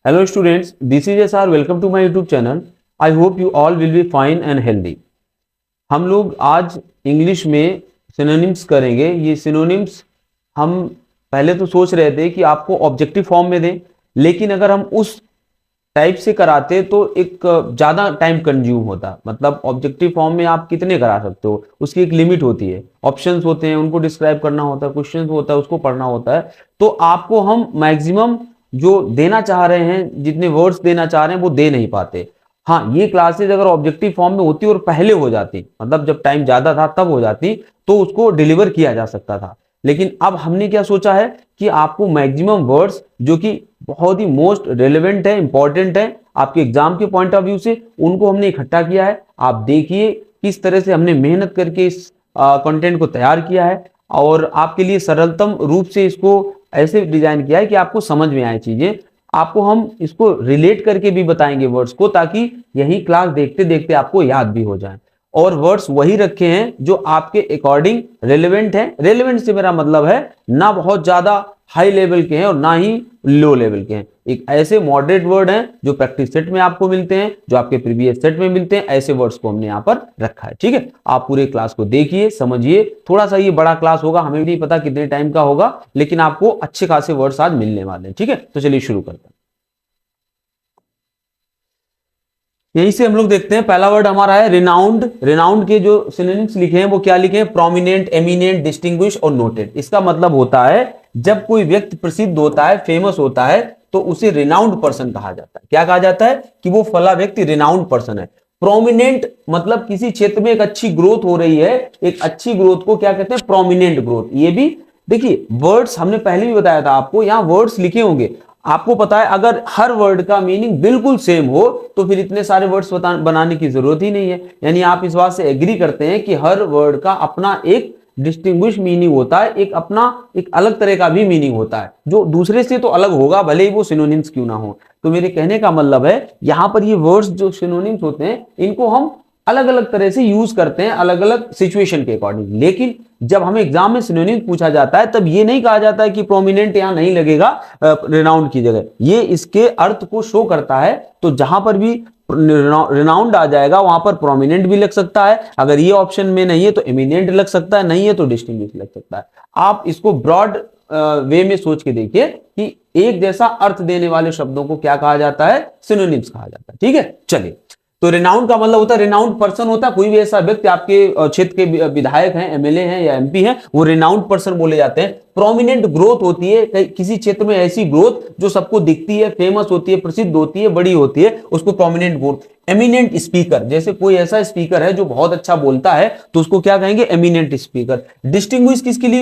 Hello students, this is SR. Welcome to my YouTube channel. I hope you all will be fine and healthy. हम लोग आज English में synonyms करेंगे। ये synonyms हम पहले तो सोच रहे थे कि आपको ऑब्जेक्टिव फॉर्म में दें, लेकिन अगर हम उस टाइप से कराते तो एक ज़्यादा टाइम कंज्यूम होता। मतलब ऑब्जेक्टिव फॉर्म में आप कितने करा सकते हो, उसकी एक लिमिट होती है। ऑप्शंस होते हैं, उनको डिस्क्राइब करना होता है, क्वेश्चंस होता है, उसको पढ़ना होता है। तो आपको हम मैक्सिमम जो देना चाह रहे हैं, जितने वर्ड्स देना चाह रहे हैं वो दे नहीं पाते। हाँ, ये क्लासेज अगर ऑब्जेक्टिव फॉर्म में होती और पहले हो जाती, मतलब जब टाइम ज्यादा था तब हो जाती, तो उसको डिलीवर किया जा सकता था। लेकिन अब हमने क्या सोचा है कि आपको मैक्सिमम वर्ड्स जो कि बहुत ही मोस्ट रेलेवेंट है, इंपॉर्टेंट है आपके एग्जाम के पॉइंट ऑफ व्यू से, उनको हमने इकट्ठा किया है। आप देखिए किस तरह से हमने मेहनत करके इस कंटेंट को तैयार किया है और आपके लिए सरलतम रूप से इसको ऐसे डिजाइन किया है कि आपको समझ में आए चीजें। आपको हम इसको रिलेट करके भी बताएंगे वर्ड्स को, ताकि यही क्लास देखते देखते आपको याद भी हो जाए। और वर्ड्स वही रखे हैं जो आपके अकॉर्डिंग रेलेवेंट है। रेलेवेंट से मेरा मतलब है ना बहुत ज्यादा हाई लेवल के हैं और ना ही लो लेवल के हैं। एक ऐसे मॉडरेट वर्ड हैं जो प्रैक्टिस सेट में आपको मिलते हैं, जो आपके प्रीवियस सेट में मिलते हैं। ऐसे वर्ड्स को हमने यहाँ पर रखा है। ठीक है, आप पूरे क्लास को देखिए, समझिए। थोड़ा सा ये बड़ा क्लास होगा, हमें भी नहीं पता कितने टाइम का होगा, लेकिन आपको अच्छे खासे वर्ड्स आज मिलने वाले हैं। ठीक है, तो चलिए शुरू करते हैं। यहीं से हम लोग देखते हैं, पहला वर्ड हमारा है रिनाउंड। रिनाउंड के जो सिनोनिम्स लिखे हैं वो क्या लिखे हैं? प्रोमिनेंट, एमिनेंट, डिस्टिंग्विश और नोटेड। इसका मतलब होता है जब कोई व्यक्ति प्रसिद्ध होता है, फेमस होता है, तो उसे रिनाउंड पर्सन कहा जाता है। क्या कहा जाता है? कि वो फला व्यक्ति रिनाउंड पर्सन है। प्रोमिनेंट मतलब किसी क्षेत्र में एक अच्छी ग्रोथ हो रही है, एक अच्छी ग्रोथ को क्या कहते हैं? Prominent growth. ये भी देखिए वर्ड्स हमने पहले भी बताया था आपको, यहां वर्ड्स लिखे होंगे, आपको पता है अगर हर वर्ड का मीनिंग बिल्कुल सेम हो तो फिर इतने सारे वर्ड्स बनाने की जरूरत ही नहीं है। यानी आप इस बात से एग्री करते हैं कि हर वर्ड का अपना एक डिस्टिंग्विश मीनिंग होता है, एक अपना एक अलग तरह का भी मीनिंग होता है, जो दूसरे से तो अलग होगा, भले ही वो सिनोनिम्स क्यों ना हो। तो मेरे कहने का मतलब है यहां पर ये वर्ड्स जो सिनोनिम्स होते हैं इनको हम अलग अलग तरह से यूज करते हैं, अलग अलग सिचुएशन के अकॉर्डिंग। लेकिन जब हमें एग्जाम में सिनोनिम पूछा जाता है तब ये नहीं कहा जाता है कि प्रोमिनेंट यहां नहीं लगेगा रिनाउंड की जगह, ये इसके अर्थ को शो करता है। तो जहां पर भी रिनाउंड आ जाएगा वहां पर प्रोमिनेंट भी लग सकता है। अगर ये ऑप्शन में नहीं है तो एमिनेंट लग सकता है, नहीं है तो डिस्टिंग्विश लग सकता है। आप इसको ब्रॉड वे में सोच के देखिए कि एक जैसा अर्थ देने वाले शब्दों को क्या कहा जाता है? सिनोनिम्स कहा जाता है। ठीक है, चलिए। तो रिनाउंड का मतलब होता है, रिनाउंड पर्सन होता है कोई भी ऐसा व्यक्ति, आपके क्षेत्र के विधायक हैं, एमएलए हैं या एमपी हैं, वो रिनाउंड पर्सन बोले जाते हैं। प्रोमिनेंट ग्रोथ होती है किसी क्षेत्र में, ऐसी ग्रोथ जो सबको दिखती है, फेमस होती है, प्रसिद्ध होती है, बड़ी होती है, उसको प्रोमिनेंट ग्रोथ। एमिनेंट स्पीकर, जैसे कोई ऐसा स्पीकर है जो बहुत अच्छा बोलता है तो उसको क्या कहेंगे? Eminent speaker. डिस्टिंग्विश किसके लिए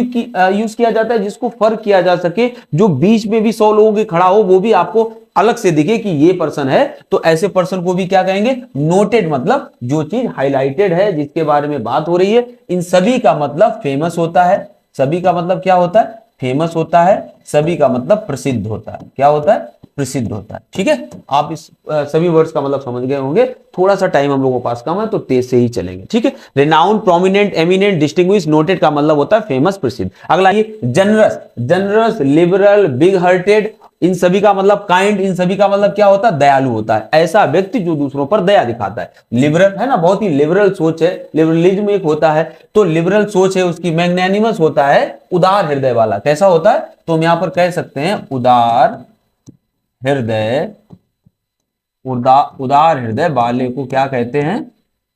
यूज किया जाता है? जिसको फर्क किया जा सके, जो बीच में भी 100 लोगों के खड़ा हो वो भी आपको अलग से दिखे कि ये पर्सन है, तो ऐसे पर्सन को भी क्या कहेंगे? नोटेड। मतलब जो चीज हाईलाइटेड है, जिसके बारे में बात हो रही है। इन सभी का मतलब फेमस होता है। सभी का मतलब क्या होता है? फेमस होता है। सभी का मतलब प्रसिद्ध होता है। क्या होता है? प्रसिद्ध होता है। ठीक है, आप इस सभी वर्ड्स का मतलब समझ गए होंगे। थोड़ा सा टाइम हम लोगों के पास कम है तो तेज से ही चलेंगे। ठीक है, renowned, prominent, eminent, distinguish, noted का मतलब होता है फेमस, प्रसिद्ध। अगला ये generous. Generous, liberal, big hearted, इन सभी का मतलब काइंड, इन सभी का मतलब क्या होता है? दयालु होता है। ऐसा व्यक्ति जो दूसरों पर दया दिखाता है। लिबरल है ना, बहुत ही लिबरल सोच है, लिबरलिज्म एक होता है, तो लिबरल सोच है उसकी। मैग्नेनिमस होता है, उदार हृदय वाला। कैसा होता है? तो हम यहां पर कह सकते हैं उदार हृदय। उदार हृदय वाले को क्या कहते हैं?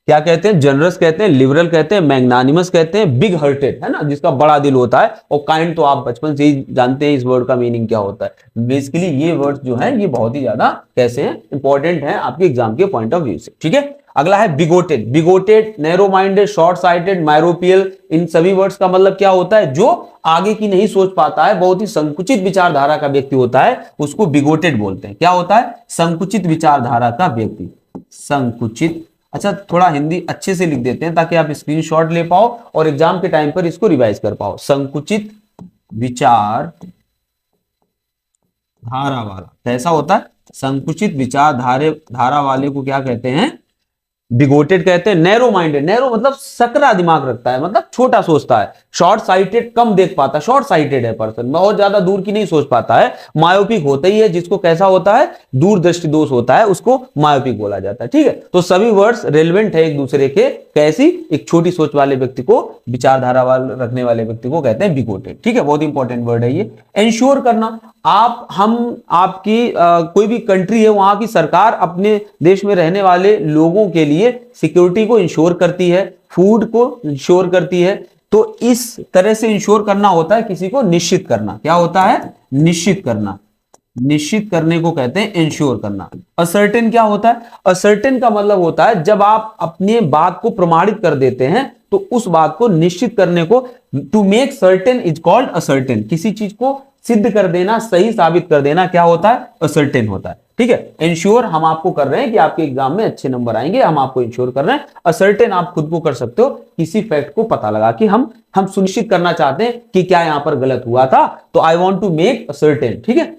क्या कहते हैं? जनरस कहते हैं, लिबरल कहते हैं, मैग्नानिमस कहते हैं, बिग हार्टेड है ना, जिसका बड़ा दिल होता है, और काइंड तो आप बचपन से ही जानते हैं इस वर्ड का मीनिंग क्या होता है। बेसिकली ये वर्ड्स जो है ये बहुत ही ज्यादा कैसे हैं? इंपॉर्टेंट है आपके एग्जाम के पॉइंट ऑफ व्यू से। ठीक है, अगला है बिगोटेड। बिगोटेड, नैरो माइंडेड, शॉर्ट साइटेड, मायरोपियल, इन सभी वर्ड्स का मतलब क्या होता है? जो आगे की नहीं सोच पाता है, बहुत ही संकुचित विचारधारा का व्यक्ति होता है, उसको बिगोटेड बोलते हैं। क्या होता है? संकुचित विचारधारा का व्यक्ति। संकुचित। अच्छा, थोड़ा हिंदी अच्छे से लिख देते हैं ताकि आप स्क्रीनशॉट ले पाओ और एग्जाम के टाइम पर इसको रिवाइज कर पाओ। संकुचित विचार धारा वाला कैसा होता है? संकुचित विचार धारा वाले को क्या कहते हैं? बिगोटेड कहते हैं नैरो माइंडेड, नैरो मतलब सकरा दिमाग रखता है, मतलब छोटा सोचता है। शॉर्ट साइटेड कम देख पाता है, शॉर्ट साइटेड है पर्सन, बहुत ज्यादा दूर की नहीं सोच पाता है। मायोपिक होता ही है जिसको कैसा होता है, दूरदृष्टि दोष होता है, उसको मायोपिक बोला जाता है। ठीक है, तो सभी वर्ड्स रेलेवेंट है एक दूसरे के, कैसी, एक छोटी सोच वाले व्यक्ति को, विचारधारा वाले रखने वाले व्यक्ति को कहते हैं बिगोटेड। ठीक है, बहुत इंपॉर्टेंट वर्ड है ये। इंश्योर करना, आप हम आपकी कोई भी कंट्री है, वहां की सरकार अपने देश में रहने वाले लोगों के लिए सिक्योरिटी को इंश्योर करती है, फूड को इंश्योर करती है। तो इस तरह से इंश्योर करना होता है किसी को निश्चित करना। क्या होता है, निश्चित करना, निश्चित करने को कहते हैं इंश्योर करना। असर्टेन क्या होता है, असर्टेन का मतलब होता है जब आप अपने बात को प्रमाणित कर देते हैं तो उस बात को निश्चित करने को, to make certain is called ascertain. किसी चीज को सिद्ध कर देना, सही साबित कर देना क्या होता है, असर्टेन होता है। ठीक है, इंश्योर हम आपको कर रहे हैं कि आपके एग्जाम में अच्छे नंबर आएंगे, हम आपको इंश्योर कर रहे हैं। असर्टेन आप खुद को कर सकते हो, किसी फैक्ट को पता लगा कि हम सुनिश्चित करना चाहते हैं कि क्या यहां पर गलत हुआ था, तो I want to make ascertain. ठीक है,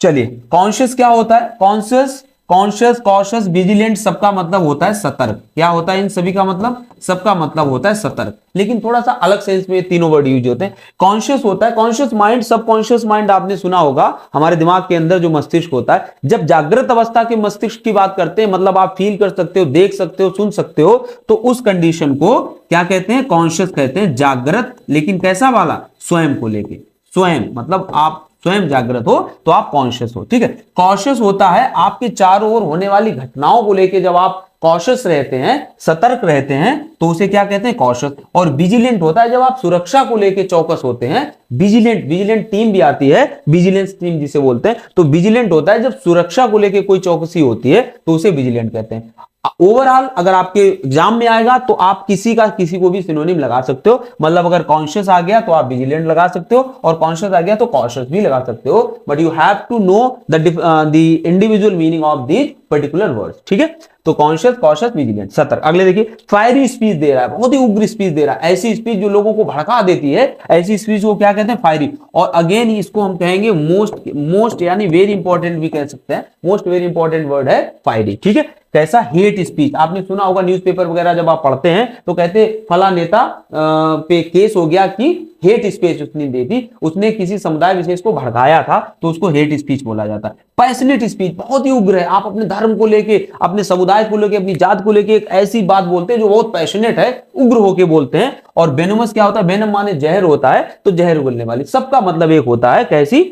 चलिए कॉन्शियस क्या होता है, कॉन्शियस, कॉन्शियस, कॉशियस, विजिलेंट, सबका मतलब होता है सतर्क। क्या होता है इन सभी का मतलब, सबका मतलब होता है सतर्क, लेकिन थोड़ा सा अलग सेंस में ये तीनों वर्ड यूज होते हैं। कॉन्शियस होता है, कॉन्शियस माइंड, सबकॉन्शियस माइंड आपने सुना होगा, हमारे दिमाग के अंदर जो मस्तिष्क होता है। जब जागृत अवस्था के मस्तिष्क की बात करते हैं, मतलब आप फील कर सकते हो, देख सकते हो, सुन सकते हो, तो उस कंडीशन को क्या कहते हैं, कॉन्शियस कहते हैं। जागृत लेकिन कैसा वाला, स्वयं को लेके, स्वयं मतलब आप स्वयं जागृत हो तो आप कॉन्शियस हो। ठीक है, कॉशियस होता है आपके चारों ओर होने वाली घटनाओं को लेके जब आप कॉशियस रहते हैं, सतर्क रहते हैं, तो उसे क्या कहते हैं, कॉशियस। और विजिलेंट होता है जब आप सुरक्षा को लेके चौकस होते हैं। विजिलेंट, विजिलेंट टीम भी आती है, विजिलेंस टीम जिसे बोलते हैं। तो विजिलेंट होता है जब सुरक्षा को लेके कोई चौकसी होती है तो उसे विजिलेंट कहते हैं। ओवरऑल अगर आपके एग्जाम में आएगा तो आप किसी को भी सिनोनिम लगा सकते हो, मतलब अगर कॉन्शियस आ गया तो आप विजिलेंट लगा सकते हो, और कॉन्शियस आ गया तो कॉशियस भी लगा सकते हो, but you have to know the individual meaning of these particular words. ठीक है, तो कॉन्शियस, कॉशियस, विजिलेंट, सतर्क। अगले देखिए, फायरी स्पीच दे रहा है, बहुत ही उग्र स्पीच दे रहा है, ऐसी स्पीच जो लोगों को भड़का देती है, ऐसी स्पीच को क्या कहते हैं, फायरी। और अगेन इसको हम कहेंगे मोस्ट यानी वेरी इंपॉर्टेंट भी कह सकते हैं, मोस्ट वेरी इंपॉर्टेंट वर्ड है फायरी। ठीक है, कैसा, हेट स्पीच। आपने सुना होगा न्यूज़पेपर वगैरह जब आप पढ़ते हैं तो कहते फला नेता पे केस हो गया कि हेट स्पीच उसने दी थी, उसने किसी समुदाय विशेष को भड़काया था, तो उसको हेट स्पीच बोला जाता है। पैशनेट स्पीच, बहुत ही उग्र है, आप अपने धर्म को लेके, अपने समुदाय को लेके, अपनी जात को लेके एक ऐसी बात बोलते हैं जो बहुत पैशनेट है, उग्र होके बोलते हैं। और वेनमस क्या होता है, वेनम माने जहर होता है, तो जहर बोलने वाली, सबका मतलब एक होता है, कैसी,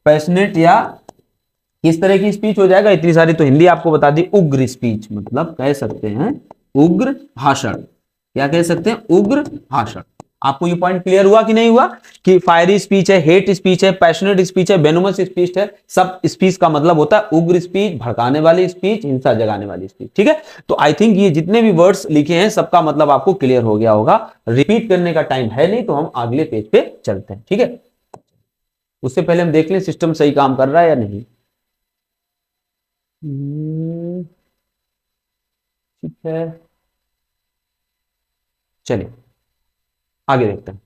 पैशनेट या किस तरह की स्पीच हो जाएगा, इतनी सारी तो हिंदी आपको बता दी। उग्र स्पीच मतलब कह सकते हैं उग्र भाषण, क्या कह सकते हैं, उग्र भाषण। आपको ये पॉइंट क्लियर हुआ कि नहीं हुआ, कि फायरी स्पीच है, हेट स्पीच है, पैशनेट स्पीच है, वेनोमस स्पीच है। सब स्पीच का मतलब होता है उग्र स्पीच, भड़काने वाली स्पीच, हिंसा जगाने वाली स्पीच। ठीक है, तो आई थिंक ये जितने भी वर्ड्स लिखे हैं सबका मतलब आपको क्लियर हो गया होगा। रिपीट करने का टाइम है नहीं, तो हम अगले पेज पे चलते हैं। ठीक है, उससे पहले हम देख लें सिस्टम सही काम कर रहा है या नहीं। ठीक है, चलिए आगे देखते हैं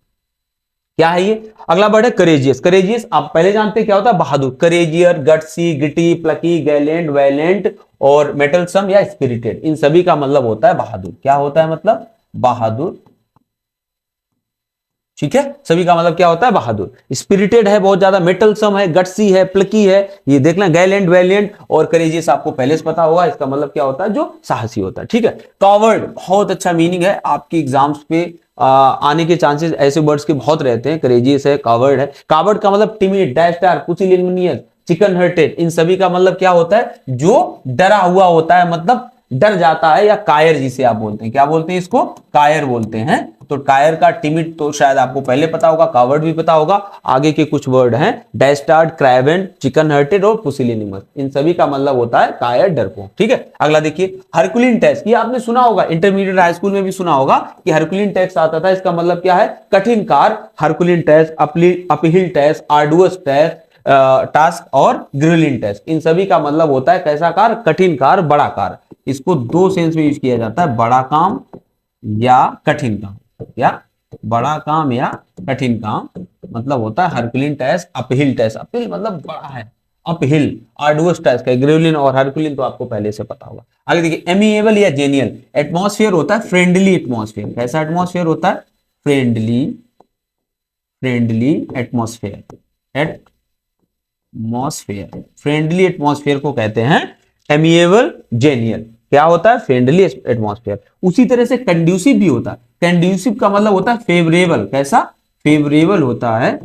क्या है ये। अगला वर्ड है करेजियस। करेजियस आप पहले जानते हैं क्या होता है, बहादुर। करेजियर, गट्सी, गिटी, प्लकी, गैलेंट, वैलेंट और मेटलसम या स्पिरिटेड, इन सभी का मतलब होता है बहादुर। क्या होता है मतलब, बहादुर। ठीक है, सभी का मतलब क्या होता है, बहादुर। स्पिरिटेड है बहुत ज्यादा, मेटलसम है, गट्सी है, प्लकी है, ये देख लें, गैलेंट, वैलिएंट और करेजियस आपको पहले से पता होगा, इसका मतलब क्या होता है, जो साहसी होता है। ठीक है, कॉवर्ड बहुत अच्छा मीनिंग है, आपके एग्जाम्स पे आने के चांसेस ऐसे वर्ड्स के बहुत रहते हैं। करेजियस है, कॉवर्ड है। कॉवर्ड का मतलब टिमिड, डैशदार, पुसिलिनियस, चिकन हार्टेड, इन सभी का मतलब क्या होता है, जो डरा हुआ होता है, मतलब डर जाता है, या कायर जिसे आप बोलते हैं, क्या बोलते हैं इसको, कायर बोलते हैं। तो कायर का टिमिड तो शायद आपको पहले पता होगा, कावर्ड भी पता होगा। आगे के कुछ वर्ड हैं, डैशडार्ड, क्राइवेंट, चिकन हार्टेड और पुसिलिनिमस, इन सभी का मतलब होता है कायर, डरपोक। ठीक है, अगला देखिए, हरकुलिन टेस्ट। ये आपने सुना होगा, इंटरमीडिएट हाई स्कूल में भी सुना होगा कि हरकुलिन टेस्ट आता था। इसका मतलब क्या है, कठिन कार्य, herculean test, uphill test, arduous test, task और ग्रिलिन टेस्ट, इन सभी का मतलब होता है कैसा कार्य, कठिन कार्य, बड़ा कार्य। इसको दो सेंस में यूज किया जाता है, बड़ा काम या कठिन काम, या बड़ा काम या कठिन काम मतलब होता है हरकुलिन टेस्ट, अपहिल टेस्ट। अपहिल मतलब बड़ा है अप हिल, आर्डुअस टास्क है, ग्रेवलिन और हरकुलिन तो आपको पहले से पता होगा। आगे देखिए एमिएबल या जेनियल, एटमॉस्फेयर होता है फ्रेंडली एटमॉस्फेयर। कैसा एटमॉस्फेयर होता है? Friendly, friendly atmosphere, atmosphere, friendly atmosphere को कहते हैं एमिएबल जेनियल। क्या होता है? Friendly atmosphere. उसी तरह से कंड्यूसिव भी होता है। कंड्यूसिव का मतलब होता है फेवरेबल। कैसा? फेवरेबल होता है,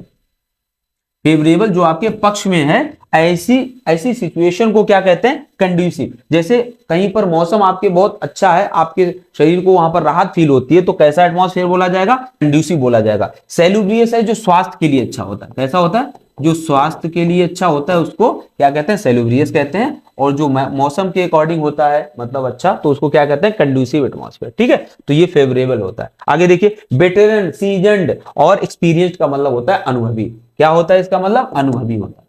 फेवरेबल जो आपके पक्ष में है, ऐसी ऐसी सिचुएशन को क्या कहते हैं? कंड्यूसिव। जैसे कहीं पर मौसम आपके बहुत अच्छा है, आपके शरीर को वहां पर राहत फील होती है, तो कैसा एटमॉस्फेयर बोला जाएगा? कंड्यूसिव बोला जाएगा। सैलुब्रियस है जो स्वास्थ्य के लिए अच्छा होता है। कैसा होता है? जो स्वास्थ्य के लिए अच्छा होता है उसको क्या कहते हैं? सैलुब्रियस कहते हैं। और जो मौसम के अकॉर्डिंग होता है मतलब अच्छा, तो उसको क्या कहते हैं? Conducive atmosphere. ठीक है, तो ये फेवरेबल होता है। आगे देखिए वेटरन, सीजन्ड और एक्सपीरियंस्ड का मतलब होता है अनुभवी। क्या होता है इसका मतलब? अनुभवी होता है।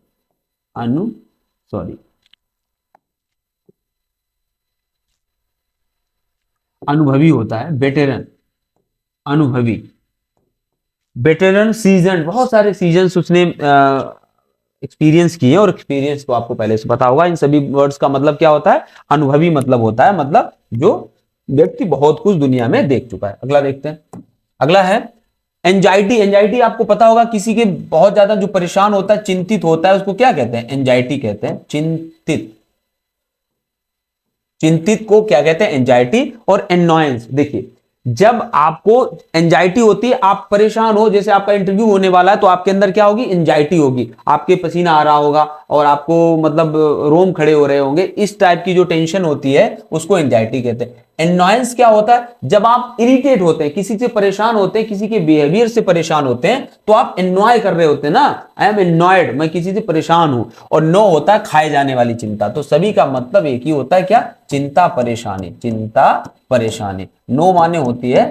अनुभवी होता है वेटरन, अनुभवी। वेटरन, सीजन, बहुत सारे सीजन उसने एक्सपीरियंस किए और एक्सपीरियंस तो आपको पहले से पता होगा। इन सभी वर्ड्स का मतलब क्या होता है? अनुभवी मतलब होता है मतलब जो व्यक्ति बहुत कुछ दुनिया में देख चुका है। अगला देखते हैं। अगला है एंजाइटी। एंजाइटी आपको पता होगा, किसी के बहुत ज्यादा जो परेशान होता है, चिंतित होता है, उसको क्या कहते हैं? एंजाइटी कहते हैं। चिंतित, चिंतित को क्या कहते हैं? एंजाइटी। और एनॉयंस, देखिए जब आपको एंजाइटी होती है, आप परेशान हो, जैसे आपका इंटरव्यू होने वाला है, तो आपके अंदर क्या होगी? एंजाइटी होगी, आपके पसीना आ रहा होगा और आपको मतलब रोम खड़े हो रहे होंगे। इस टाइप की जो टेंशन होती है उसको एंजाइटी कहते हैं। एनॉयंस क्या होता है? जब आप इरिटेट होते हैं, किसी से परेशान होते हैं, किसी के बिहेवियर से परेशान होते हैं, तो आप एनॉय कर रहे होते हैं ना, आई एम एनॉयड, मैं किसी से परेशान हूं। और नो होता है खाए जाने वाली चिंता। तो सभी का मतलब एक ही होता है, क्या? चिंता, परेशानी, चिंता, परेशानी। नो माने होती है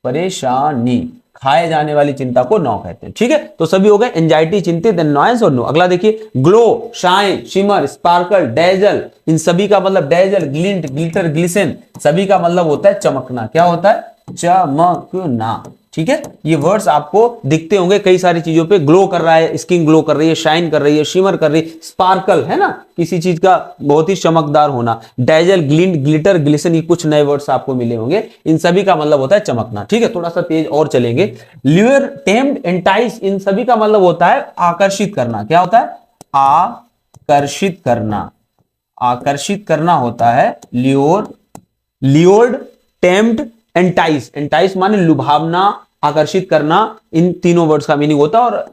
परेशानी, खाए जाने वाली चिंता को नो कहते हैं। ठीक है, तो सभी हो गए एंजाइटी, चिंतित, एनॉयंस और नो। अगला देखिए glow, shine, shimmer, sparkle, dazzle. इन सभी का मतलब डेजल, ग्लिंट, ग्लिटर, ग्लिसन, सभी का मतलब होता है चमकना। क्या होता है? चमकना। ठीक है, ये वर्ड्स आपको दिखते होंगे कई सारी चीजों पे। ग्लो कर रहा है, स्किन ग्लो कर रही है, शाइन कर रही है, शिमर कर रही है, स्पार्कल है ना, किसी चीज का बहुत ही चमकदार होना। डेजल, ग्लिंट, ग्लिटर, ग्लिसन, ये कुछ नए वर्ड्स आपको मिले होंगे। इन सभी का मतलब होता है चमकना। ठीक है, थोड़ा सा तेज और चलेंगे। ल्यूर, टेम्प्ट, एंटाइस, इन सभी का मतलब होता है आकर्षित करना। क्या होता है? आकर्षित करना, आकर्षित करना होता है lure, lured, tempt, entice. Entice माने लुभावना, आकर्षित करना। इन तीनों वर्ड्स का मीनिंग होता है और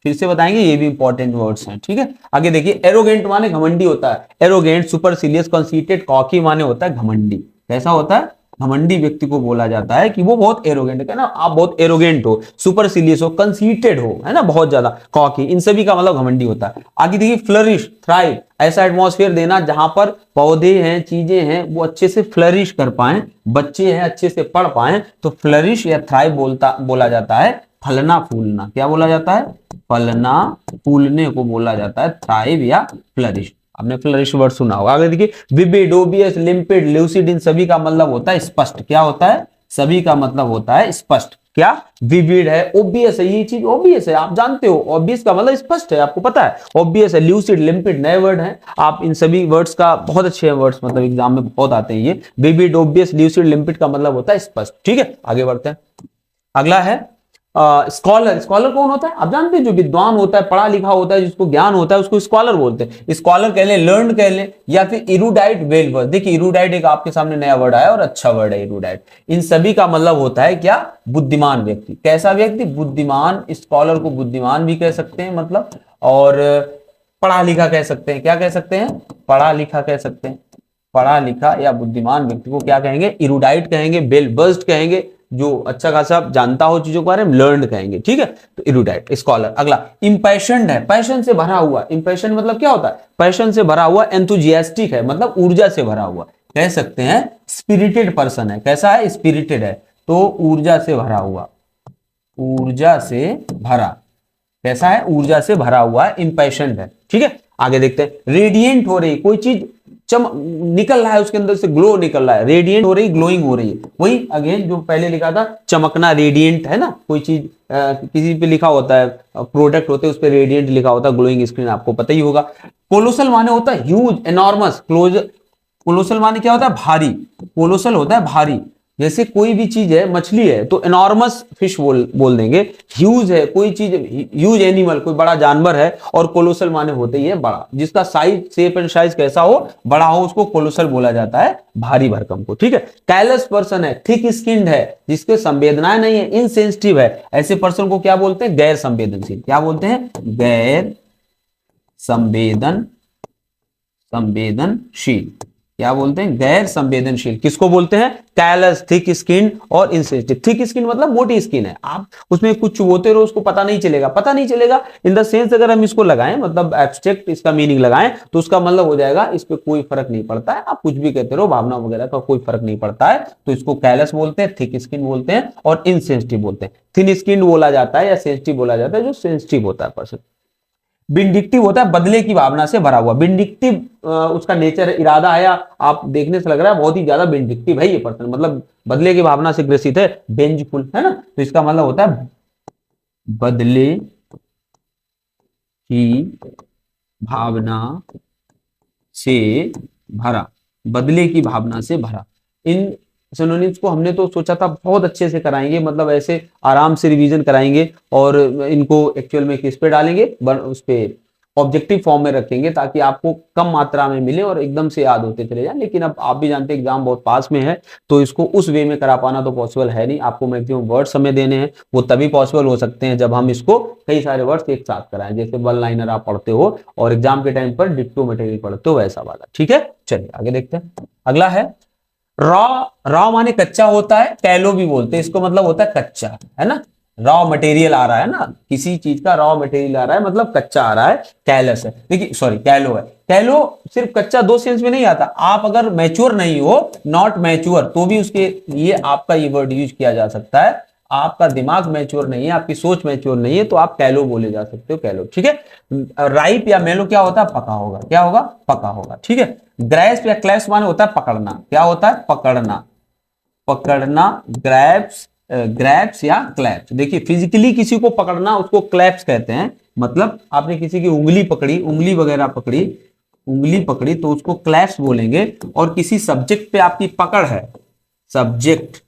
फिर से बताएंगे, ये भी इंपॉर्टेंट वर्ड्स हैं। ठीक है, आगे देखिए एरोगेंट माने घमंडी होता है। एरोगेंट, सुपरसिलियस, कॉन्सीटेड, कॉकी माने होता है घमंडी। कैसा होता है? घमंडी व्यक्ति को बोला जाता है कि वो बहुत एरोगेंट है ना, आप बहुत एरोगेंट हो, सुपरसिलियस हो, कंसीटेड हो, है ना, बहुत ज्यादा, कॉकी, इन सभी का मतलब घमंडी होता है। आगे देखिए फ्लरिश, थ्राइव, ऐसा एटमॉस्फेयर देना जहां पर पौधे हैं, चीजें हैं, वो अच्छे से फ्लरिश कर पाए, बच्चे हैं अच्छे से पढ़ पाए, तो फ्लरिश या थ्राइव बोला जाता है फलना फूलना। क्या बोला जाता है? फलना फूलने को बोला जाता है थ्राइव या फ्लरिश। आपने फ्लरिश वर्ड सुना होगा। आगे देखिए विविड, ओबियस, लिम्पिड, ल्यूसिड, इन सभी का मतलब होता है स्पष्ट। क्या होता है? सभी का मतलब होता है स्पष्ट। क्या? विविड है, ओबियस है, ये चीज ओबियस है, आप जानते हो, ऑब्वियस का मतलब स्पष्ट है, आपको पता है। ऑब्वियस है, ल्यूसिड, लिम्पिड नए वर्ड हैं। आप इन सभी वर्ड्स का बहुत अच्छे वर्ड्स मतलब एग्जाम में बहुत आते हैं ये। विविड, ओबियस, ल्यूसिड, लिम्पिड का मतलब होता है स्पष्ट। ठीक है, आगे बढ़ते हैं। अगला है स्कॉलर। स्कॉलर कौन होता है? आप जानते हैं, जो विद्वान होता है, पढ़ा लिखा होता है, जिसको ज्ञान होता है, उसको स्कॉलर बोलते हैं। स्कॉलर कह ले, लर्न कह ले, या फिर इरूडाइट, वेल वर्ड। देखिए इरूडाइट एक आपके सामने नया वर्ड आया और अच्छा वर्ड है इरूडाइट। इन सभी का मतलब होता है क्या? बुद्धिमान व्यक्ति। कैसा व्यक्ति? बुद्धिमान। स्कॉलर को बुद्धिमान भी कह सकते हैं मतलब, और पढ़ा लिखा कह सकते हैं। क्या कह सकते हैं? पढ़ा लिखा कह सकते हैं। पढ़ा लिखा या बुद्धिमान व्यक्ति को क्या कहेंगे? इरूडाइट कहेंगे, वेल वर्स्ड कहेंगे, जो अच्छा खासा जानता हो चीजों के बारे में, लर्नड कहेंगे। ठीक है, तो इरूडाइट, स्कॉलर। अगला इंपैशन्ड है, पैशन से भरा हुआ। इंपैशन मतलब क्या होता है? पैशन से भरा हुआ। एंथुजियास्टिक है मतलब ऊर्जा से भरा हुआ, कह सकते हैं स्पिरिटेड पर्सन है। कैसा है? स्पिरिटेड है, तो ऊर्जा से भरा हुआ, ऊर्जा से भरा। कैसा है? ऊर्जा से भरा हुआ है, इंपैशन्ड है। ठीक है, आगे देखते हैं रेडिएंट हो रही, कोई चीज निकल रहा है उसके अंदर से, ग्लो निकल रहा है, रेडिएंट हो रही, ग्लोइंग हो रही है। वही अगेन जो पहले लिखा था चमकना, रेडिएंट है ना, कोई चीज किसी पे लिखा होता है, प्रोडक्ट होते हैं उस पे रेडिएंट लिखा होता है, ग्लोइंग स्क्रीन आपको पता ही होगा। कोलोसल माने होता है ह्यूज, एनॉर्मस, कोलोसल माने क्या होता है, भारी, कोलोसल होता है भारी। जैसे कोई भी चीज है, मछली है तो एनॉर्मस फिश बोल देंगे। ह्यूज है कोई चीज, ह्यूज एनिमल कोई बड़ा जानवर है, और कोलोसल माने होते ही है बड़ा, जिसका साइज, शेप एंड साइज कैसा हो, बड़ा हो, उसको कोलोसल बोला जाता है, भारी भरकम को। ठीक है। कैलस पर्सन है, थिक स्किन्ड है, जिसके संवेदनाएं नहीं है, इनसेंसिटिव है, ऐसे पर्सन को क्या बोलते हैं, गैर संवेदनशील। क्या बोलते हैं, गैर संवेदनशील। क्या बोलते हैं, गैर संवेदनशील। किसको बोलते हैं, कैलस, थिक स्किन और इनसेंसिटिव। थिक स्किन मतलब मोटी स्किन है, आप उसमें कुछ चुभोते रहो उसको पता नहीं चलेगा इन द सेंस। अगर हम इसको लगाएं, मतलब एब्स्ट्रैक्ट इसका मीनिंग लगाएं, तो उसका मतलब हो जाएगा इस पे कोई फर्क नहीं पड़ता है, आप कुछ भी कहते रहो, भावना वगैरह का कोई फर्क नहीं पड़ता है, तो इसको कैलस बोलते हैं, थिक स्किन बोलते हैं और इनसेंसिटिव बोलते हैं। थिन स्किन बोला जाता है या सेंसिटिव बोला जाता है जो सेंसिटिव होता है पर्सन। विंडिक्टिव होता है, बदले की भावना से भरा हुआ। विंडिक्टिव उसका नेचर, इरादा है, या आप देखने से लग रहा है बहुत ही ज्यादा विंडिक्टिव है ये पर्सन, मतलब बदले की भावना से ग्रसित है, वेंजफुल है ना, तो इसका मतलब होता है बदले की भावना से भरा, बदले की भावना से भरा। इन सिनोनिम्स को हमने तो सोचा था बहुत अच्छे से कराएंगे, मतलब ऐसे आराम से रिवीजन कराएंगे, और इनको एक्चुअल में किस पे डालेंगे, उस पे ऑब्जेक्टिव फॉर्म में रखेंगे, ताकि आपको कम मात्रा में मिले और एकदम से याद होते चले जाए। लेकिन अब आप भी जानते हैं एग्जाम बहुत पास में है, तो इसको उस वे में करा पाना तो पॉसिबल है नहीं। आपको मैक्सिमम वर्ड समय देने हैं, वो तभी पॉसिबल हो सकते हैं जब हम इसको कई सारे वर्ड्स एक साथ कराएं, जैसे वन लाइनर आप पढ़ते हो और एग्जाम के टाइम पर डिक्टो मटेरियल पढ़ते हो, वैसा वाला। ठीक है, चलिए आगे देखते हैं। अगला है रॉ माने कच्चा होता है, कैलो भी बोलते हैं इसको, मतलब होता है कच्चा, है ना, रॉ मटेरियल आ रहा है ना, किसी चीज का रॉ मटेरियल आ रहा है, मतलब कच्चा आ रहा है, कैलस है। देखिए सॉरी कैलो है, कैलो सिर्फ कच्चा दो सेंस में नहीं आता। आप अगर मैच्योर नहीं हो, नॉट मैच्योर, तो भी उसके लिए आपका ये वर्ड यूज किया जा सकता है। आपका दिमाग मैच्योर नहीं है, आपकी सोच मैच्योर नहीं है, तो आप कैलो बोले जा सकते हो, कैलो। ठीक है। राइप या मेलो क्या होता है, पका होगा, क्या होगा, पका होगा। ठीक है। ग्रैस्प या क्लैप्स माने होता है पकड़ना, क्या होता है, पकड़ना, पकड़ना, ग्रैप्स, ग्रैप्स या क्लैप्स। देखिए फिजिकली किसी को पकड़ना उसको क्लैप्स कहते हैं, मतलब आपने किसी की उंगली पकड़ी, उंगली वगैरह पकड़ी, उंगली पकड़ी तो उसको क्लैप्स बोलेंगे। और किसी सब्जेक्ट पे आपकी पकड़ है, सब्जेक्ट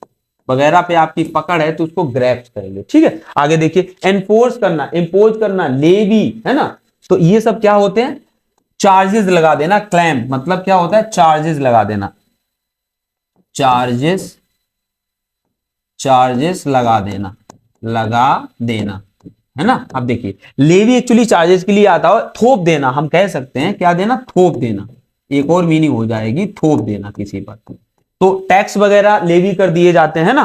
वगैरह पे आपकी पकड़ है, तो उसको ग्रैप्स कहेंगे। ठीक है। आगे देखिए, एनफोर्स करना, इंपोज करना, लेवी, है ना, तो ये सब क्या होते हैं, चार्जेस लगा देना। क्लैम्प मतलब क्या होता है, चार्जेस लगा देना, चार्जेस, चार्जेस लगा देना, लगा देना, है ना। अब देखिए लेवी एक्चुअली चार्जेस के लिए आता है, थोप देना हम कह सकते हैं, क्या देना, थोप देना, एक और मीनिंग हो जाएगी थोप देना किसी पर। तो टैक्स वगैरह लेवी कर दिए जाते हैं ना,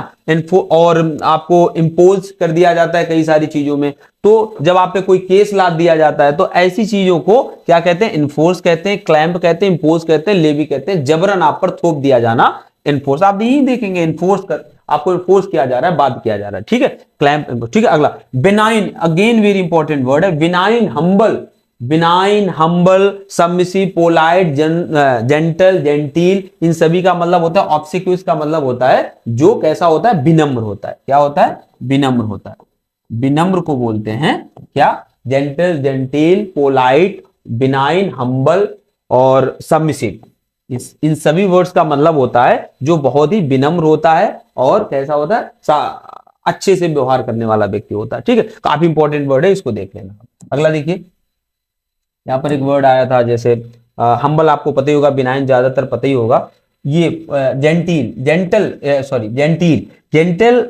और आपको इंपोज कर दिया जाता है कई सारी चीजों में। तो जब आप पे कोई केस लाद दिया जाता है, तो ऐसी चीजों को क्या कहते हैं, इन्फोर्स कहते हैं, क्लैंप कहते हैं, इंपोज कहते हैं, लेवी कहते हैं। जबरन आप पर थोप दिया जाना, इन्फोर्स। आप यही देखेंगे इन्फोर्स कर, आपको इन्फोर्स किया जा रहा है, बात किया जा रहा है। ठीक है, क्लैंप। ठीक है। अगला benign, again very important word है, benign, humble, benign, humble, submissive, polite, gentle, genteel, इन सभी का मतलब होता है, ऑब्सिक्यूज का मतलब होता है जो कैसा होता है, विनम्र होता है। क्या होता है, विनम्र होता है। विनम्र को बोलते हैं क्या, gentle, gentle, polite, benign, humble और सबमिसिव। इन सभी वर्ड्स का मतलब होता है जो बहुत ही विनम्र होता है और कैसा होता है, अच्छे से व्यवहार करने वाला व्यक्ति होता है। ठीक है, काफी इंपॉर्टेंट वर्ड है, इसको देख लेना। अगला देखिए, यहां पर एक वर्ड आया था, जैसे हम्बल आपको पता ही होगा, बिनाइन ज्यादातर पता ही होगा। ये gentle, gentle, sorry gentle,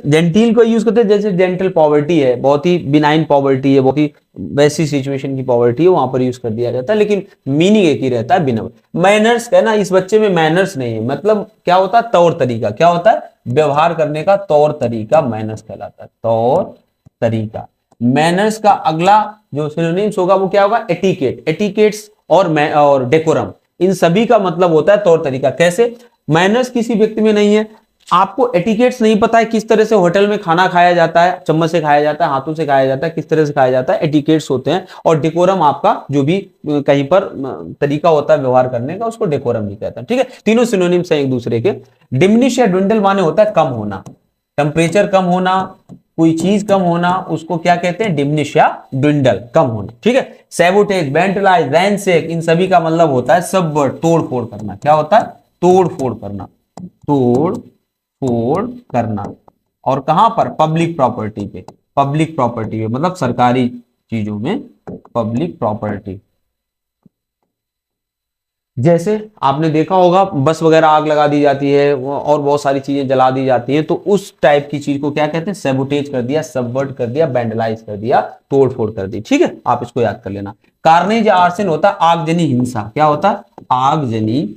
gentle को यूज करते हैं जैसे जेंटल पॉवर्टी है, बहुत ही बिनाइन पॉवर्टी है, बहुत ही वैसी सिचुएशन की पॉवर्टी है, वहां पर यूज कर दिया जाता है, लेकिन मीनिंग एक ही रहता है, विनम्र। मैनर्स कहना, इस बच्चे में मैनर्स नहीं है, मतलब क्या होता है, तौर तरीका, क्या होता है, व्यवहार करने का तौर तरीका, मैनर्स कहलाता है, तौर तरीका। मैनर्स का अगला जो सिनोनिम्स होगा वो क्या होगा, एटिकेट, एटिकेट्स और डेकोरम, इन सभी का मतलब होता है तौर तरीका। कैसे, मैनर्स किसी व्यक्ति में नहीं है, आपको एटिकेट्स नहीं पता है, किस तरह से होटल में खाना खाया जाता है, चम्मच से खाया जाता है, हाथों से खाया जाता है, किस तरह से खाया जाता है, एटिकेट्स होते हैं। और डेकोरम आपका जो भी कहीं पर तरीका होता है व्यवहार करने का, उसको डेकोरम भी कहता है। ठीक है, तीनों सिनोनिम्स हैं एक दूसरे के। डिमिनिश या dwindle माने होता है कम होना, टेम्परेचर कम होना, कोई चीज कम होना, उसको क्या कहते हैं, डिमिनिश या dwindle, कम होना। ठीक है, सैबोटेज, वेंटलाइज, रैंसेक, इन सभी का मतलब होता है सबवर्ट, तोड़ फोड़ करना। क्या होता है, तोड़ फोड़ करना, तोड़ फोड़ करना। और कहां पर, पब्लिक प्रॉपर्टी पे, पब्लिक प्रॉपर्टी पे मतलब सरकारी चीजों में, पब्लिक प्रॉपर्टी। जैसे आपने देखा होगा बस वगैरह आग लगा दी जाती है और बहुत सारी चीजें जला दी जाती हैं, तो उस टाइप की चीज को क्या कहते हैं, सैबोटेज कर दिया, सबवर्ट कर दिया, वैंडलाइज कर दिया, तोड़ फोड़ कर दी। ठीक है, आप इसको याद कर लेना। कार्नेज या आर्सन होता है आगजनी हिंसा। क्या होता है, आगजनी,